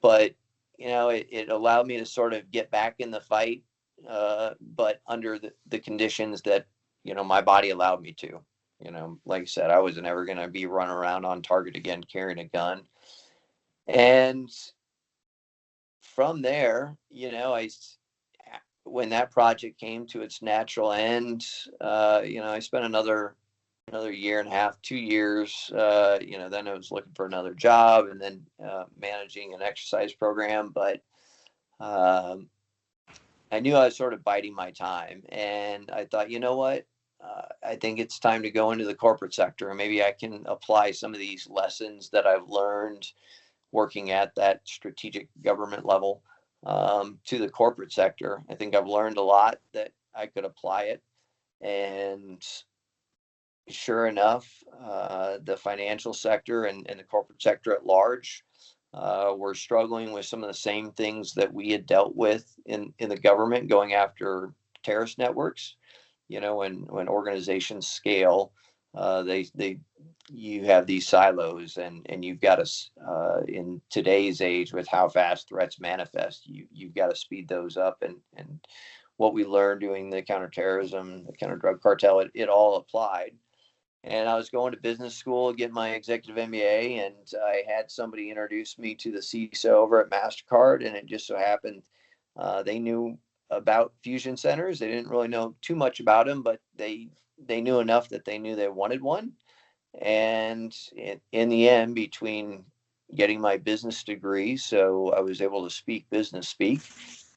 Speaker 3: but it allowed me to sort of get back in the fight, but under the conditions that my body allowed me to. Like I said, I wasn't ever going to be running around on target again carrying a gun. And from there, when that project came to its natural end, I spent another year and a half, 2 years. Then I was looking for another job, and then managing an exercise program. But I knew I was sort of biding my time, and I thought, you know what? I think it's time to go into the corporate sector, and maybe I can apply some of these lessons that I've learned working at that strategic government level to the corporate sector. I think I've learned a lot that I could apply it. And sure enough, the financial sector and the corporate sector at large were struggling with some of the same things that we had dealt with in the government, going after terrorist networks. When organizations scale, you have these silos, and you've got to, in today's age, with how fast threats manifest, you've got to speed those up. And what we learned doing the counterterrorism, the counter drug cartel, it all applied. And I was going to business school, getting my executive MBA, and I had somebody introduce me to the CISO over at MasterCard, and it just so happened they knew about fusion centers. They didn't really know too much about them, but they knew enough that they knew they wanted one. And in the end, between getting my business degree, so I was able to speak business speak,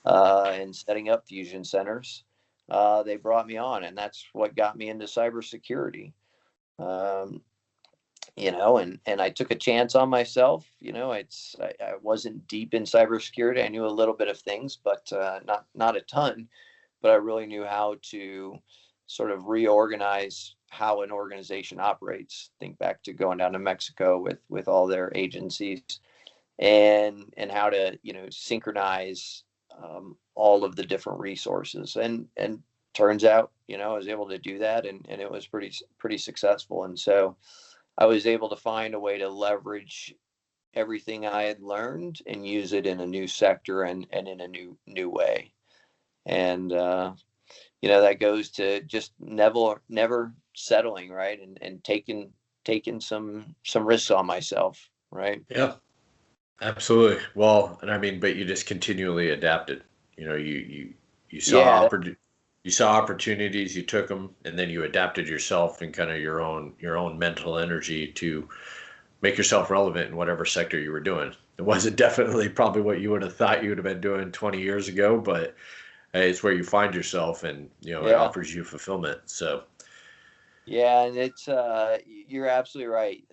Speaker 3: and setting up fusion centers, they brought me on, and that's what got me into cybersecurity. And I took a chance on myself. I wasn't deep in cybersecurity. I knew a little bit of things, but not a ton. But I really knew how to sort of reorganize how an organization operates. Think back to going down to Mexico with all their agencies, and how to synchronize all of the different resources. And turns out I was able to do that, and it was pretty successful. And so I was able to find a way to leverage everything I had learned and use it in a new sector and in a new way. And that goes to just never settling, right? And taking some risks on myself, right?
Speaker 2: Yeah, absolutely. Well, and I mean, but you just continually adapted. You saw
Speaker 3: Yeah,
Speaker 2: you saw opportunities, you took them, and then you adapted yourself and kind of your own mental energy to make yourself relevant in whatever sector you were doing. It wasn't definitely probably what you would have thought you would have been doing 20 years ago, but hey, it's where you find yourself, and it
Speaker 3: yeah.
Speaker 2: offers you fulfillment. So
Speaker 3: Yeah, and it's you're absolutely right.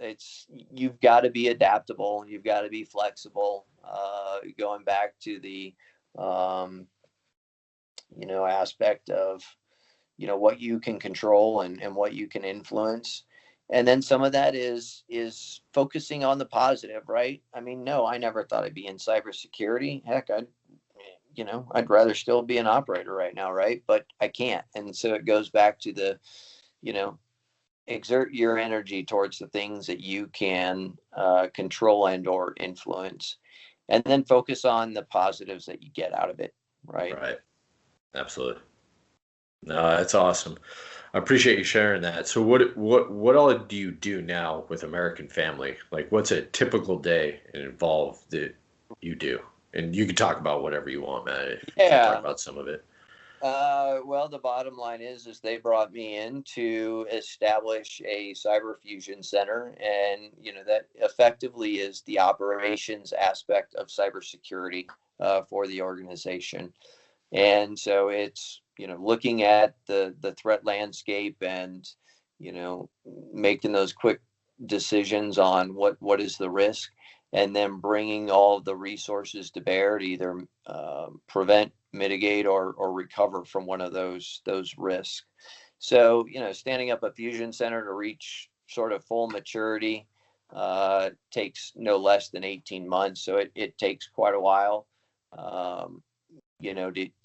Speaker 3: You've got to be adaptable. You've got to be flexible. Going back to the aspect of what you can control and what you can influence. And then some of that is focusing on the positive, right? I mean, no, I never thought I'd be in cybersecurity. Heck, I'd rather still be an operator right now, right? But I can't. And so it goes back to the, exert your energy towards the things that you can control and or influence, and then focus on the positives that you get out of it, right?
Speaker 2: right, absolutely. No, that's awesome. I appreciate you sharing that. So what all do you do now with American Family? Like, what's a typical day involved that you do? And you can talk about whatever you want, Matt, if you can't talk
Speaker 3: Yeah.
Speaker 2: about some of it.
Speaker 3: Well, the bottom line is they brought me in to establish a cyber fusion center, and that effectively is the operations aspect of cybersecurity for the organization. And so it's looking at the threat landscape, and making those quick decisions on what is the risk, and then bringing all of the resources to bear to either prevent, mitigate, or recover from one of those risks. So standing up a fusion center to reach sort of full maturity takes no less than 18 months. So it takes quite a while.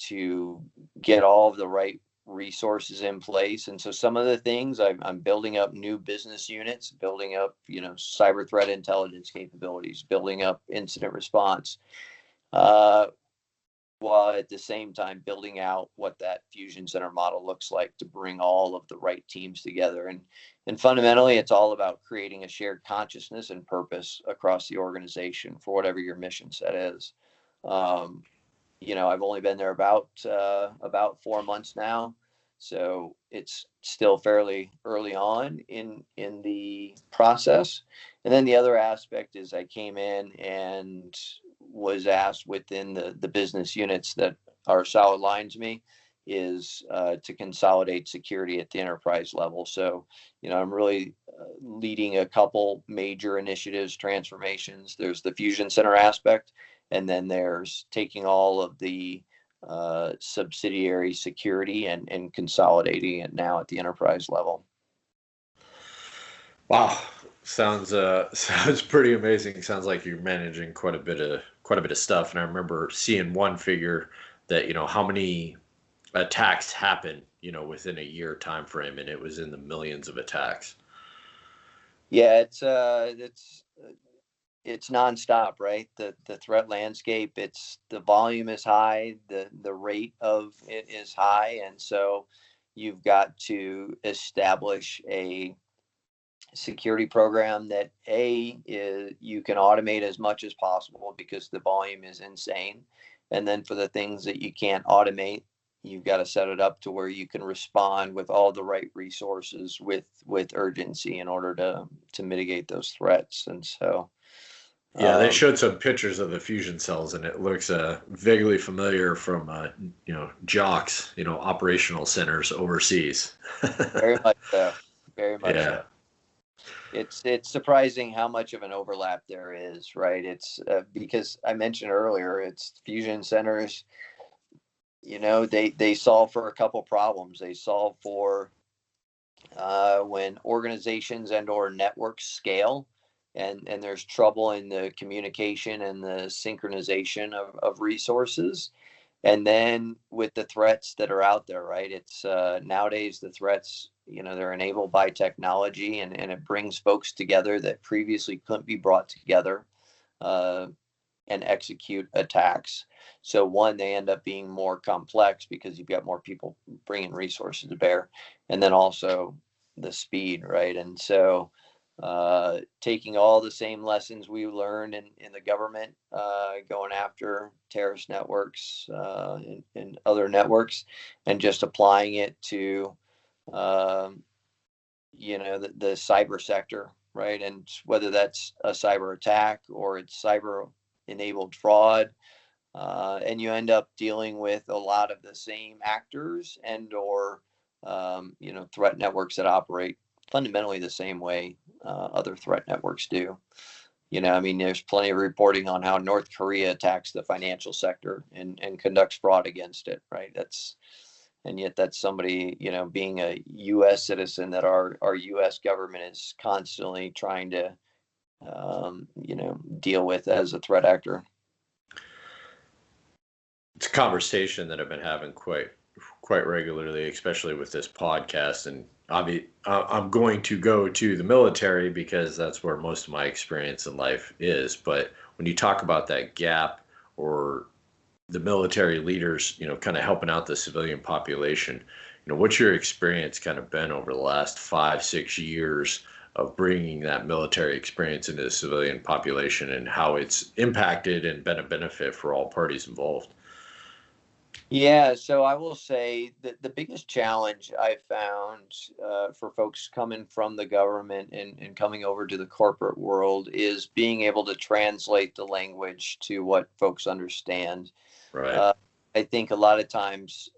Speaker 3: To get all of the right resources in place. And so some of the things I'm building up new business units, building up, cyber threat intelligence capabilities, building up incident response. while at the same time building out what that fusion center model looks like to bring all of the right teams together. And fundamentally, it's all about creating a shared consciousness and purpose across the organization for whatever your mission set is. Um, I've only been there about 4 months now, so it's still fairly early on in the process. And then the other aspect is I came in and was asked within the business units that are solid line to me is to consolidate security at the enterprise level. So, I'm really leading a couple major initiatives, transformations. There's the fusion center aspect, and then there's taking all of the subsidiary security and consolidating it now at the enterprise level.
Speaker 2: Wow, sounds sounds pretty amazing. Sounds like you're managing quite a bit of stuff. And I remember seeing one figure that how many attacks happen within a year time frame, and it was in the millions of attacks.
Speaker 3: Yeah, it's nonstop, right? The threat landscape, the volume is high, the rate of it is high, and so you've got to establish a security program that you can automate as much as possible because the volume is insane. And then for the things that you can't automate, you've got to set it up to where you can respond with all the right resources with urgency in order to mitigate those threats. And so
Speaker 2: yeah, they showed some pictures of the fusion cells, and it looks vaguely familiar from jocks, operational centers overseas.
Speaker 3: very much so. Very much
Speaker 2: Yeah.
Speaker 3: so. It's surprising how much of an overlap there is, right? It's because I mentioned earlier, it's fusion centers. They solve for a couple problems. They solve for when organizations and/or networks scale, and there's trouble in the communication and the synchronization of resources. And then with the threats that are out there, right? It's nowadays the threats, they're enabled by technology, and it brings folks together that previously couldn't be brought together and execute attacks. So one, they end up being more complex because you've got more people bringing resources to bear, and then also the speed, right? And so taking all the same lessons we learned in the government, going after terrorist networks and other networks, and just applying it to, the cyber sector, right? And whether that's a cyber attack or it's cyber enabled fraud, and you end up dealing with a lot of the same actors and/or, threat networks that operate fundamentally the same way other threat networks do. There's plenty of reporting on how North Korea attacks the financial sector and conducts fraud against it, right? And yet that's somebody, being a U.S. citizen that our U.S. government is constantly trying to, deal with as a threat actor.
Speaker 2: It's a conversation that I've been having quite regularly, especially with this podcast. And I'm going to go to the military because that's where most of my experience in life is. But when you talk about that gap, or the military leaders, kind of helping out the civilian population, what's your experience kind of been over the last 5-6 years of bringing that military experience into the civilian population, and how it's impacted and been a benefit for all parties involved?
Speaker 3: Yeah, so I will say that the biggest challenge I found for folks coming from the government and coming over to the corporate world is being able to translate the language to what folks understand.
Speaker 2: Right.
Speaker 3: I think a lot of times,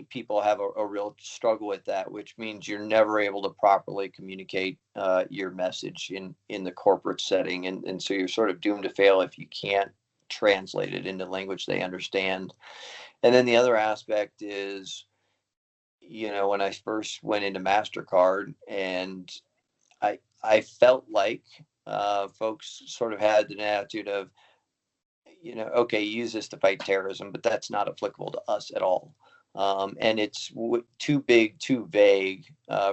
Speaker 3: people have a real struggle with that, which means you're never able to properly communicate your message in the corporate setting. And so you're sort of doomed to fail if you can't translate it into language they understand. And then the other aspect is, when I first went into MasterCard, and I felt like folks sort of had an attitude of, okay, use this to fight terrorism, but that's not applicable to us at all. And it's too big, too vague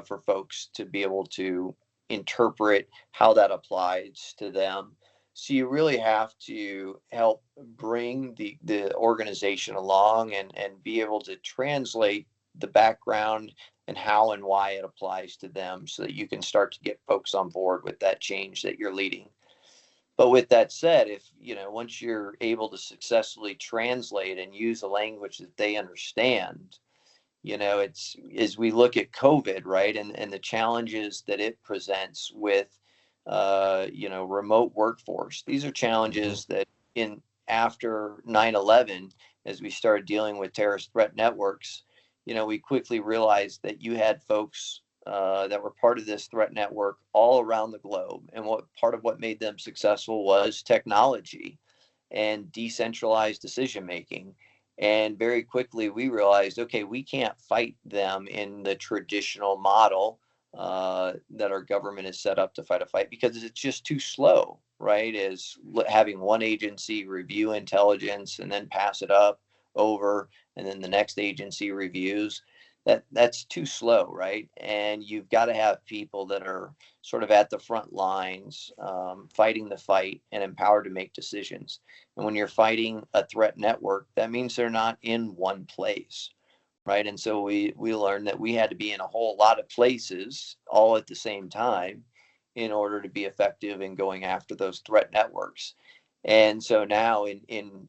Speaker 3: for folks to be able to interpret how that applies to them. So you really have to help bring the organization along and be able to translate the background and how and why it applies to them so that you can start to get folks on board with that change that you're leading. But with that said, if, once you're able to successfully translate and use a language that they understand, it's, as we look at COVID, right, and the challenges that it presents with, remote workforce. These are challenges that after 9/11, as we started dealing with terrorist threat networks, we quickly realized that you had folks that were part of this threat network all around the globe. And part of what made them successful was technology and decentralized decision making. And very quickly we realized, okay, we can't fight them in the traditional model that our government is set up to fight a fight, because it's just too slow, right? Is having one agency review intelligence and then pass it up over, and then the next agency reviews. That's too slow, right? And you've got to have people that are sort of at the front lines, fighting the fight and empowered to make decisions. And when you're fighting a threat network, that means they're not in one place, right? And so we learned that we had to be in a whole lot of places all at the same time in order to be effective in going after those threat networks. And so now in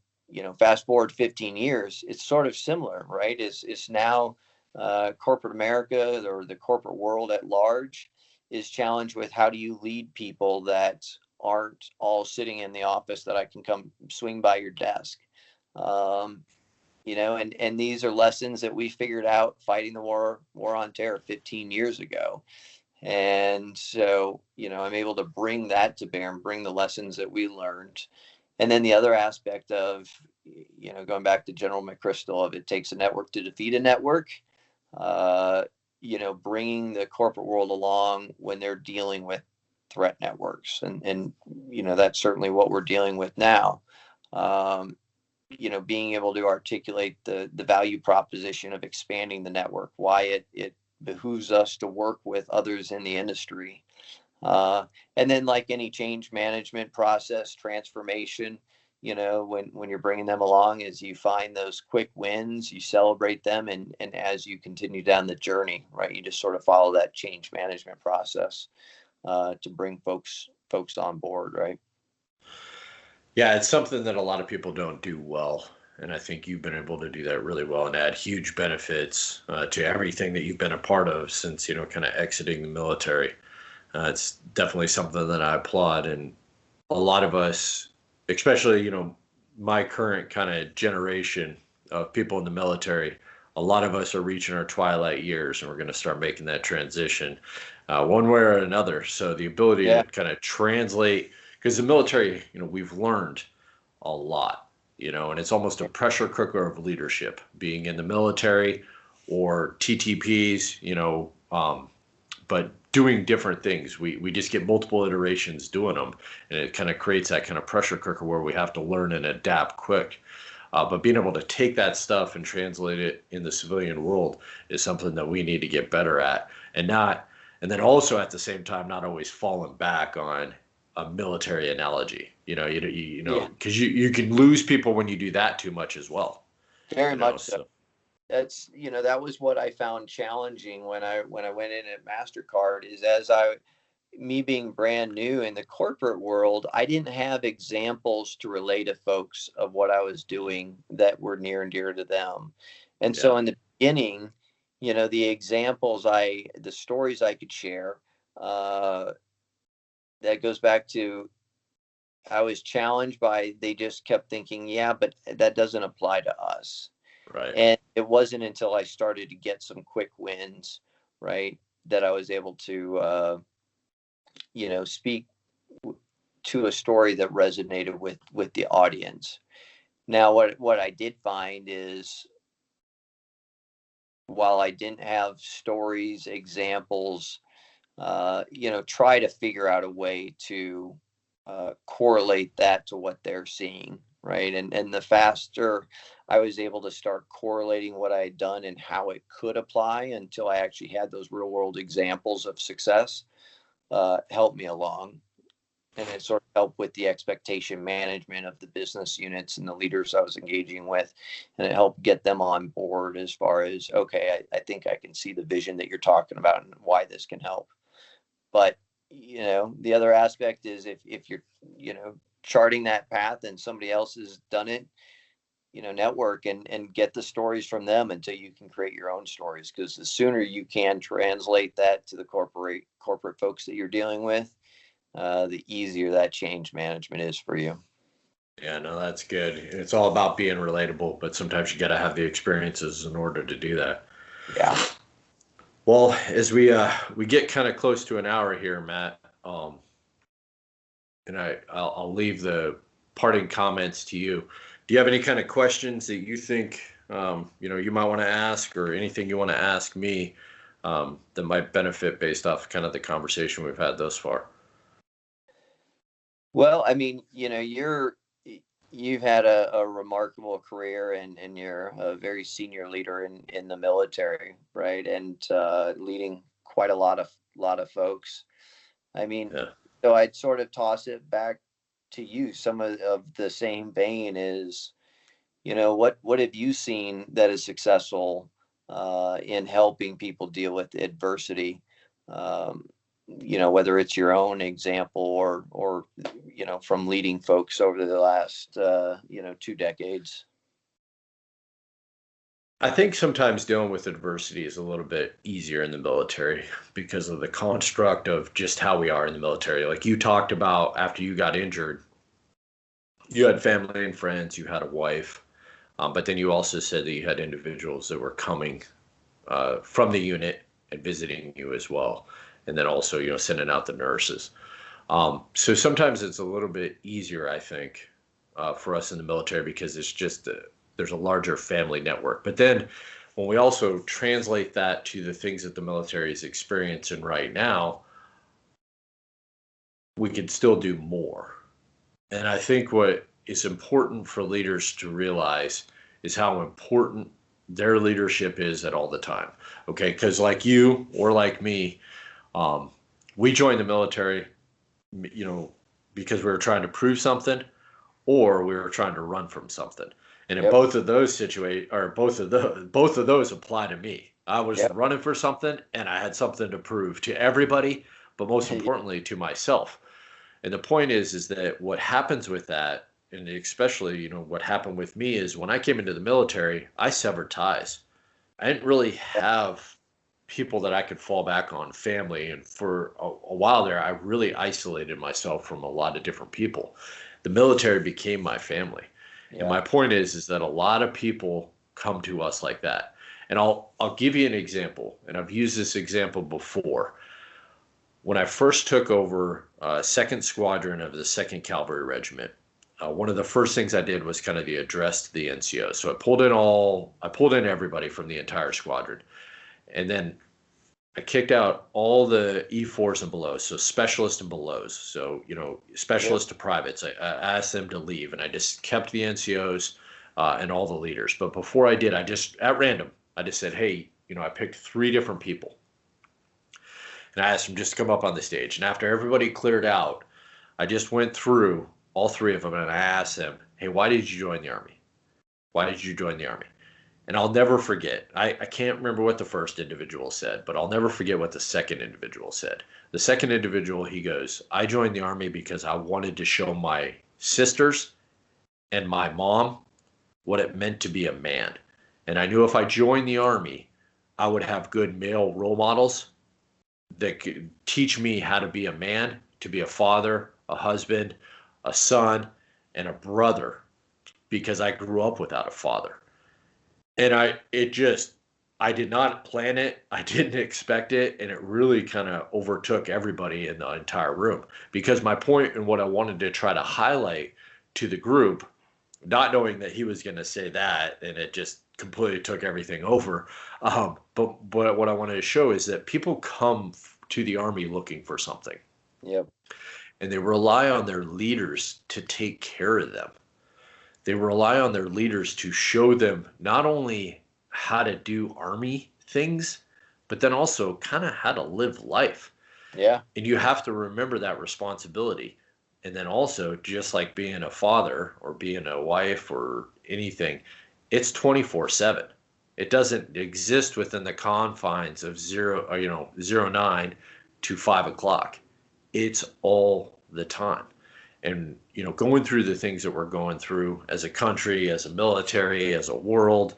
Speaker 3: fast forward 15 years, it's sort of similar, right? It's now corporate America, or the corporate world at large, is challenged with how do you lead people that aren't all sitting in the office that I can come swing by your desk. And these are lessons that we figured out fighting the war on terror 15 years ago. And so, I'm able to bring that to bear and bring the lessons that we learned. And then the other aspect of, going back to General McChrystal, of it takes a network to defeat a network, bringing the corporate world along when they're dealing with threat networks. And that's certainly what we're dealing with now. Being able to articulate the value proposition of expanding the network, why it behooves us to work with others in the industry. And then, like any change management process, transformation, when you're bringing them along, is you find those quick wins, you celebrate them, and as you continue down the journey, right, you just sort of follow that change management process to bring folks on board, right?
Speaker 2: Yeah, it's something that a lot of people don't do well. And I think you've been able to do that really well and add huge benefits to everything that you've been a part of since, kind of exiting the military. It's definitely something that I applaud. And a lot of us, especially, my current kind of generation of people in the military, a lot of us are reaching our twilight years, and we're going to start making that transition one way or another. So the ability to kind of translate, because the military, we've learned a lot, and it's almost a pressure cooker of leadership, being in the military or TTPs, but doing different things. We just get multiple iterations doing them, and it kind of creates that kind of pressure cooker where we have to learn and adapt quick. But being able to take that stuff and translate it in the civilian world is something that we need to get better at, and then also at the same time, not always falling back on a military analogy, because you can lose people when you do that too much as well.
Speaker 3: Very much so. That's, that was what I found challenging when I went in at MasterCard, is me being brand new in the corporate world, I didn't have examples to relay to folks of what I was doing that were near and dear to them. And so in the beginning, the examples the stories I could share, that goes back to, I was challenged by, they just kept thinking, yeah, but that doesn't apply to us.
Speaker 2: Right.
Speaker 3: And it wasn't until I started to get some quick wins, right, that I was able to, speak to a story that resonated with the audience. Now, what I did find is, while I didn't have stories, examples, try to figure out a way to correlate that to what they're seeing, right? And the faster I was able to start correlating what I had done and how it could apply, until I actually had those real world examples of success, helped me along. And it sort of help with the expectation management of the business units and the leaders I was engaging with, and it helped get them on board as far as, okay, I think I can see the vision that you're talking about and why this can help. But, the other aspect is if you're, charting that path and somebody else has done it, network and get the stories from them until you can create your own stories. Because the sooner you can translate that to the corporate folks that you're dealing with, the easier that change management is for you.
Speaker 2: Yeah, no, that's good. It's all about being relatable, but sometimes you got to have the experiences in order to do that.
Speaker 3: Yeah.
Speaker 2: Well, as we get kind of close to an hour here, Matt, and I'll leave the parting comments to you. Do you have any kind of questions that you think you might want to ask, or anything you want to ask me that might benefit based off kind of the conversation we've had thus far?
Speaker 3: Well, I mean, you've had a remarkable career, and you're a very senior leader in the military, right? And leading quite a lot of folks. I mean,
Speaker 2: Yeah.
Speaker 3: so I'd sort of toss it back to you. Some of the same vein is, what have you seen that is successful in helping people deal with adversity? Whether it's your own example or from leading folks over the last 2 decades.
Speaker 2: I think sometimes dealing with adversity is a little bit easier in the military because of the construct of just how we are in the military. Like you talked about, after you got injured, you had family and friends, you had a wife, but then you also said that you had individuals that were coming from the unit and visiting you as well. And then also, sending out the nurses. So sometimes it's a little bit easier, I think, for us in the military because it's just there's a larger family network. But then when we also translate that to the things that the military is experiencing right now, we could still do more. And I think what is important for leaders to realize is how important their leadership is at all the time. Okay, because like you or like me, we joined the military, because we were trying to prove something, or we were trying to run from something. And in both of those both of those apply to me. I was running for something, and I had something to prove to everybody, but most importantly to myself. And the point is that what happens with that, and especially what happened with me, is when I came into the military, I severed ties. I didn't really have people that I could fall back on, family. And for a while there, I really isolated myself from a lot of different people. The military became my family. Yeah. And my point is that a lot of people come to us like that. And I'll give you an example. And I've used this example before. When I first took over 2nd Squadron of the 2nd Cavalry Regiment, one of the first things I did was kind of the address to the NCO. So I pulled in everybody from the entire squadron. And then I kicked out all the E4s and below, so specialists and belows. So, specialists to privates. I asked them to leave, and I just kept the NCOs and all the leaders. But before I did, at random, I just said, hey, I picked 3 different people. And I asked them just to come up on the stage. And after everybody cleared out, I just went through all 3 of them, and I asked them, hey, why did you join the Army? Why did you join the Army? And I'll never forget. I can't remember what the first individual said, but I'll never forget what the second individual said. The second individual, he goes, I joined the Army because I wanted to show my sisters and my mom what it meant to be a man. And I knew if I joined the Army, I would have good male role models that could teach me how to be a man, to be a father, a husband, a son, and a brother, because I grew up without a father. And I did not plan it. I didn't expect it. And it really kind of overtook everybody in the entire room, because my point and what I wanted to try to highlight to the group, not knowing that he was going to say that, and it just completely took everything over. But what I wanted to show is that people come to the Army looking for something.
Speaker 3: Yep.
Speaker 2: And they rely on their leaders to take care of them. They rely on their leaders to show them not only how to do Army things, but then also kind of how to live life.
Speaker 3: Yeah.
Speaker 2: And you have to remember that responsibility. And then also, just like being a father or being a wife or anything, it's 24/7. It doesn't exist within the confines of 09 to 5 o'clock. It's all the time. And, going through the things that we're going through as a country, as a military, as a world,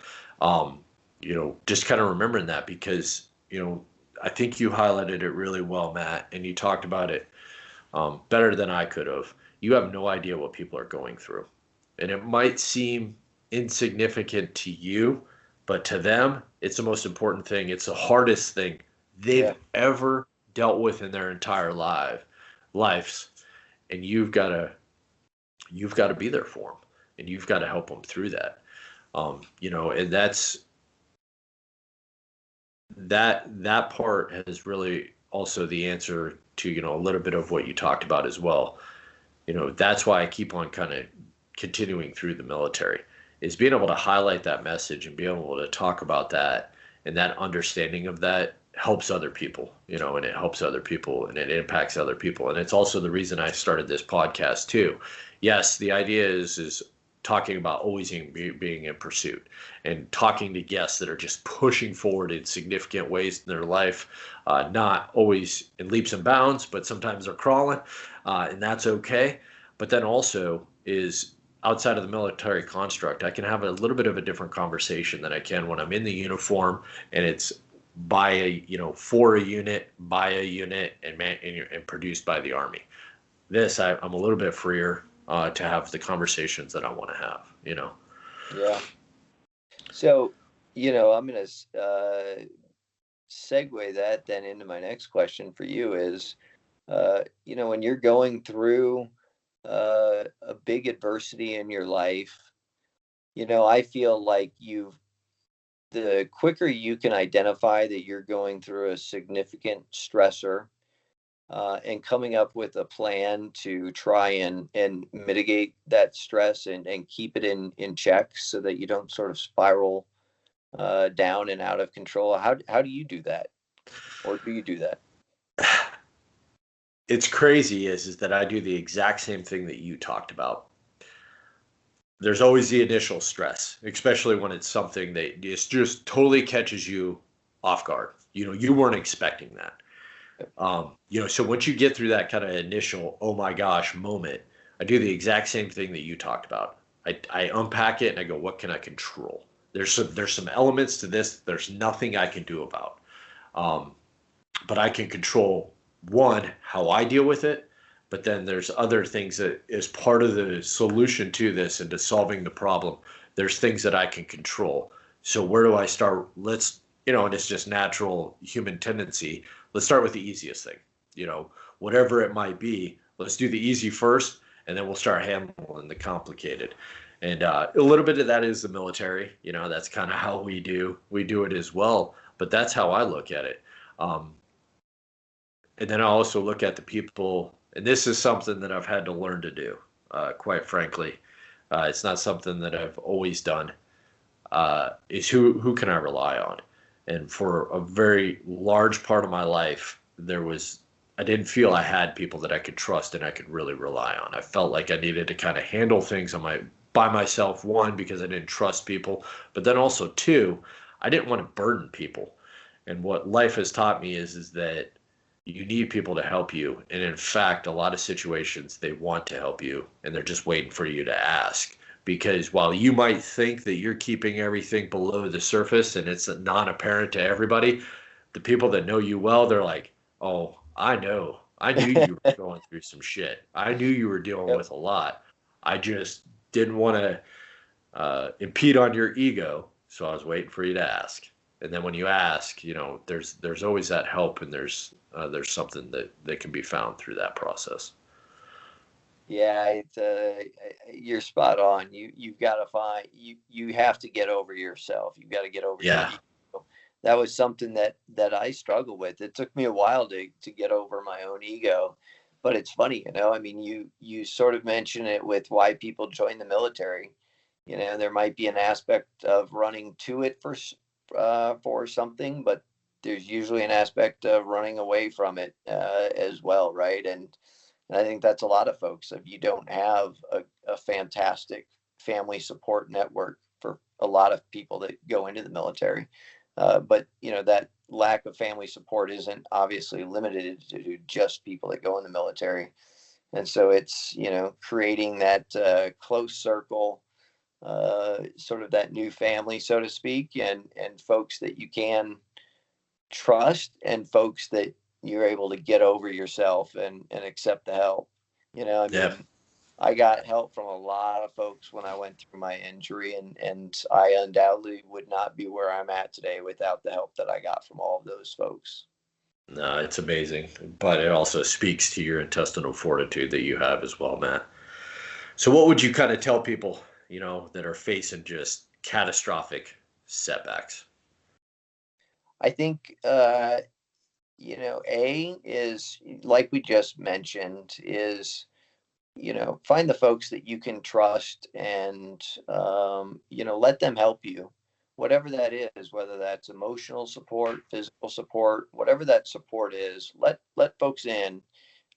Speaker 2: just kind of remembering that because, I think you highlighted it really well, Matt, and you talked about it better than I could have. You have no idea what people are going through. And it might seem insignificant to you, but to them, it's the most important thing. It's the hardest thing they've ever dealt with in their entire lives. And you've got to be there for them, and you've got to help them through that. And that part has really also the answer to, a little bit of what you talked about as well. That's why I keep on kind of continuing through the military, is being able to highlight that message and being able to talk about that, and that understanding of that helps other people, and it helps other people and it impacts other people. And it's also the reason I started this podcast too. Yes, the idea is talking about always being in pursuit and talking to guests that are just pushing forward in significant ways in their life, not always in leaps and bounds, but sometimes they're crawling, and that's okay. But then also is outside of the military construct, I can have a little bit of a different conversation than I can when I'm in the uniform and it's for a unit, by a unit, and produced by the Army. I'm a little bit freer to have the conversations that I want to have,
Speaker 3: Yeah. So, I'm going to segue that then into my next question for you is, when you're going through a big adversity in your life, I feel like the quicker you can identify that you're going through a significant stressor, and coming up with a plan to try and mitigate that stress and keep it in check so that you don't sort of spiral down and out of control. How do you do that? Or do you do that?
Speaker 2: It's crazy is that I do the exact same thing that you talked about. There's always the initial stress, especially when it's something that just totally catches you off guard. You weren't expecting that. So once you get through that kind of initial, oh my gosh moment, I do the exact same thing that you talked about. I unpack it and I go, what can I control? There's some elements to this. There's nothing I can do about. But I can control, one, how I deal with it. But then there's other things that is part of the solution to this and to solving the problem. There's things that I can control. So where do I start? And it's just natural human tendency. Let's start with the easiest thing, whatever it might be. Let's do the easy first, and then we'll start handling the complicated. And a little bit of that is the military. That's kind of how we do it as well. But that's how I look at it. And then I also look at the people, and this is something that I've had to learn to do, quite frankly. It's not something that I've always done, is who can I rely on? And for a very large part of my life, I didn't feel I had people that I could trust and I could really rely on. I felt like I needed to kind of handle things by myself, one, because I didn't trust people, but then also two, I didn't want to burden people. And what life has taught me is that you need people to help you. And in fact, a lot of situations, they want to help you and they're just waiting for you to ask. Because while you might think that you're keeping everything below the surface and it's non-apparent to everybody, the people that know you well, they're like, oh, I know. I knew you were going through some shit. I knew you were dealing with a lot. I just didn't want to impede on your ego. So I was waiting for you to ask. And then when you ask, there's always that help, and there's something that can be found through that process.
Speaker 3: Yeah, you're spot on. You've got to find you have to get over yourself. You've got to get over your ego. That was something that I struggled with. It took me a while to get over my own ego. But it's funny, I mean, you sort of mention it with why people join the military. There might be an aspect of running to it for something, but there's usually an aspect of running away from it as well, right? And And I think that's a lot of folks. If you don't have a fantastic family support network for a lot of people that go into the military, but that lack of family support isn't obviously limited to just people that go in the military. And so it's, creating that close circle, sort of that new family, so to speak, and folks that you can trust, and folks that you're able to get over yourself and accept the help. I
Speaker 2: Yeah.
Speaker 3: mean, I got help from a lot of folks when I went through my injury, and I undoubtedly would not be where I'm at today without the help that I got from all of those folks.
Speaker 2: No, it's amazing, but it also speaks to your intestinal fortitude that you have as well, Matt. So what would you kind of tell people, that are facing just catastrophic setbacks?
Speaker 3: I think, A is, like we just mentioned, is, find the folks that you can trust, and, let them help you, whatever that is, whether that's emotional support, physical support, whatever that support is, let folks in,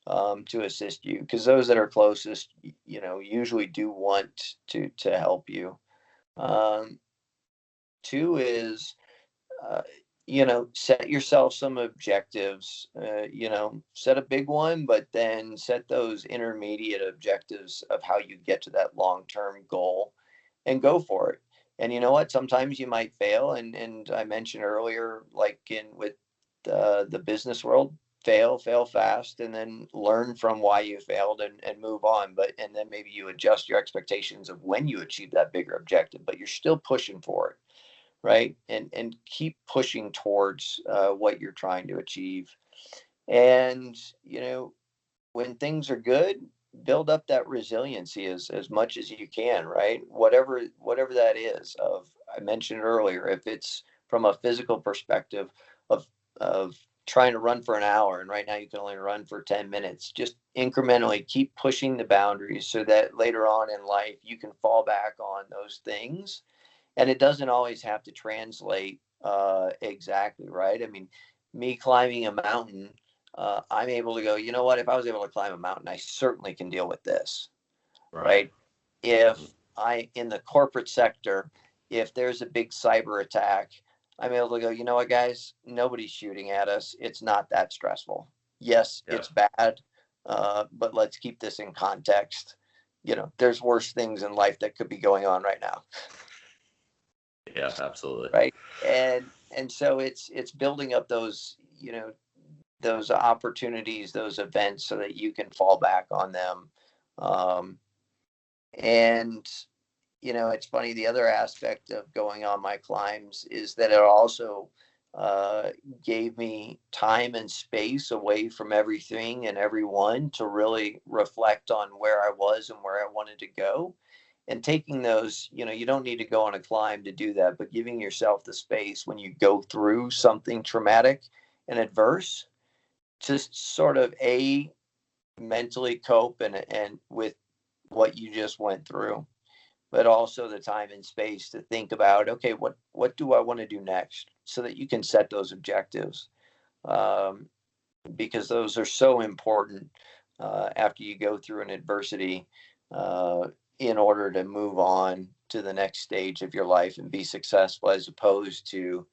Speaker 3: to assist you, because those that are closest, usually do want to help you. Um, Two is, uh, set yourself some objectives. Set a big one, but then set those intermediate objectives of how you get to that long-term goal, and go for it. And you know what? Sometimes you might fail, and I mentioned earlier, like in with the business world, fail fast, and then learn from why you failed, and move on. And then maybe you adjust your expectations of when you achieve that bigger objective, but you're still pushing for it, right? And keep pushing towards what you're trying to achieve. And when things are good, build up that resiliency as much as you can, right? Whatever that is. Of I mentioned earlier, if it's from a physical perspective of trying to run for an hour, and right now you can only run for 10 minutes, just incrementally keep pushing the boundaries, so that later on in life you can fall back on those things. And it doesn't always have to translate exactly, right? I mean, me climbing a mountain, I'm able to go, you know what? If I was able to climb a mountain, I certainly can deal with this,
Speaker 2: Right.
Speaker 3: right? If in the corporate sector, if there's a big cyber attack, I'm able to go, you know what, guys? Nobody's shooting at us. It's not that stressful. Yes,
Speaker 2: Yeah.
Speaker 3: it's bad, but let's keep this in context. There's worse things in life that could be going on right now.
Speaker 2: Yeah, absolutely.
Speaker 3: Right. And so it's building up those, those opportunities, those events, so that you can fall back on them. And it's funny, the other aspect of going on my climbs is that it also gave me time and space away from everything and everyone, to really reflect on where I was and where I wanted to go. And taking those, you don't need to go on a climb to do that, but giving yourself the space when you go through something traumatic and adverse, to sort of mentally cope and with what you just went through, but also the time and space to think about, okay, what do I want to do next, so that you can set those objectives, because those are so important after you go through an adversity, in order to move on to the next stage of your life and be successful, as opposed to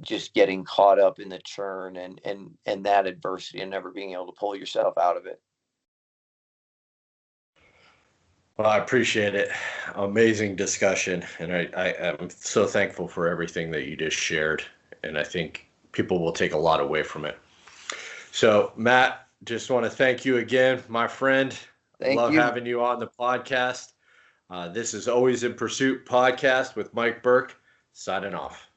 Speaker 3: just getting caught up in the churn and that adversity, and never being able to pull yourself out of it.
Speaker 2: Well, I appreciate it. Amazing discussion. And I am so thankful for everything that you just shared. And I think people will take a lot away from it. So, Matt, just want to thank you again, my friend.
Speaker 3: Thank
Speaker 2: Love
Speaker 3: you.
Speaker 2: having you on the podcast. This is Always in Pursuit podcast with Mike Burke, signing off.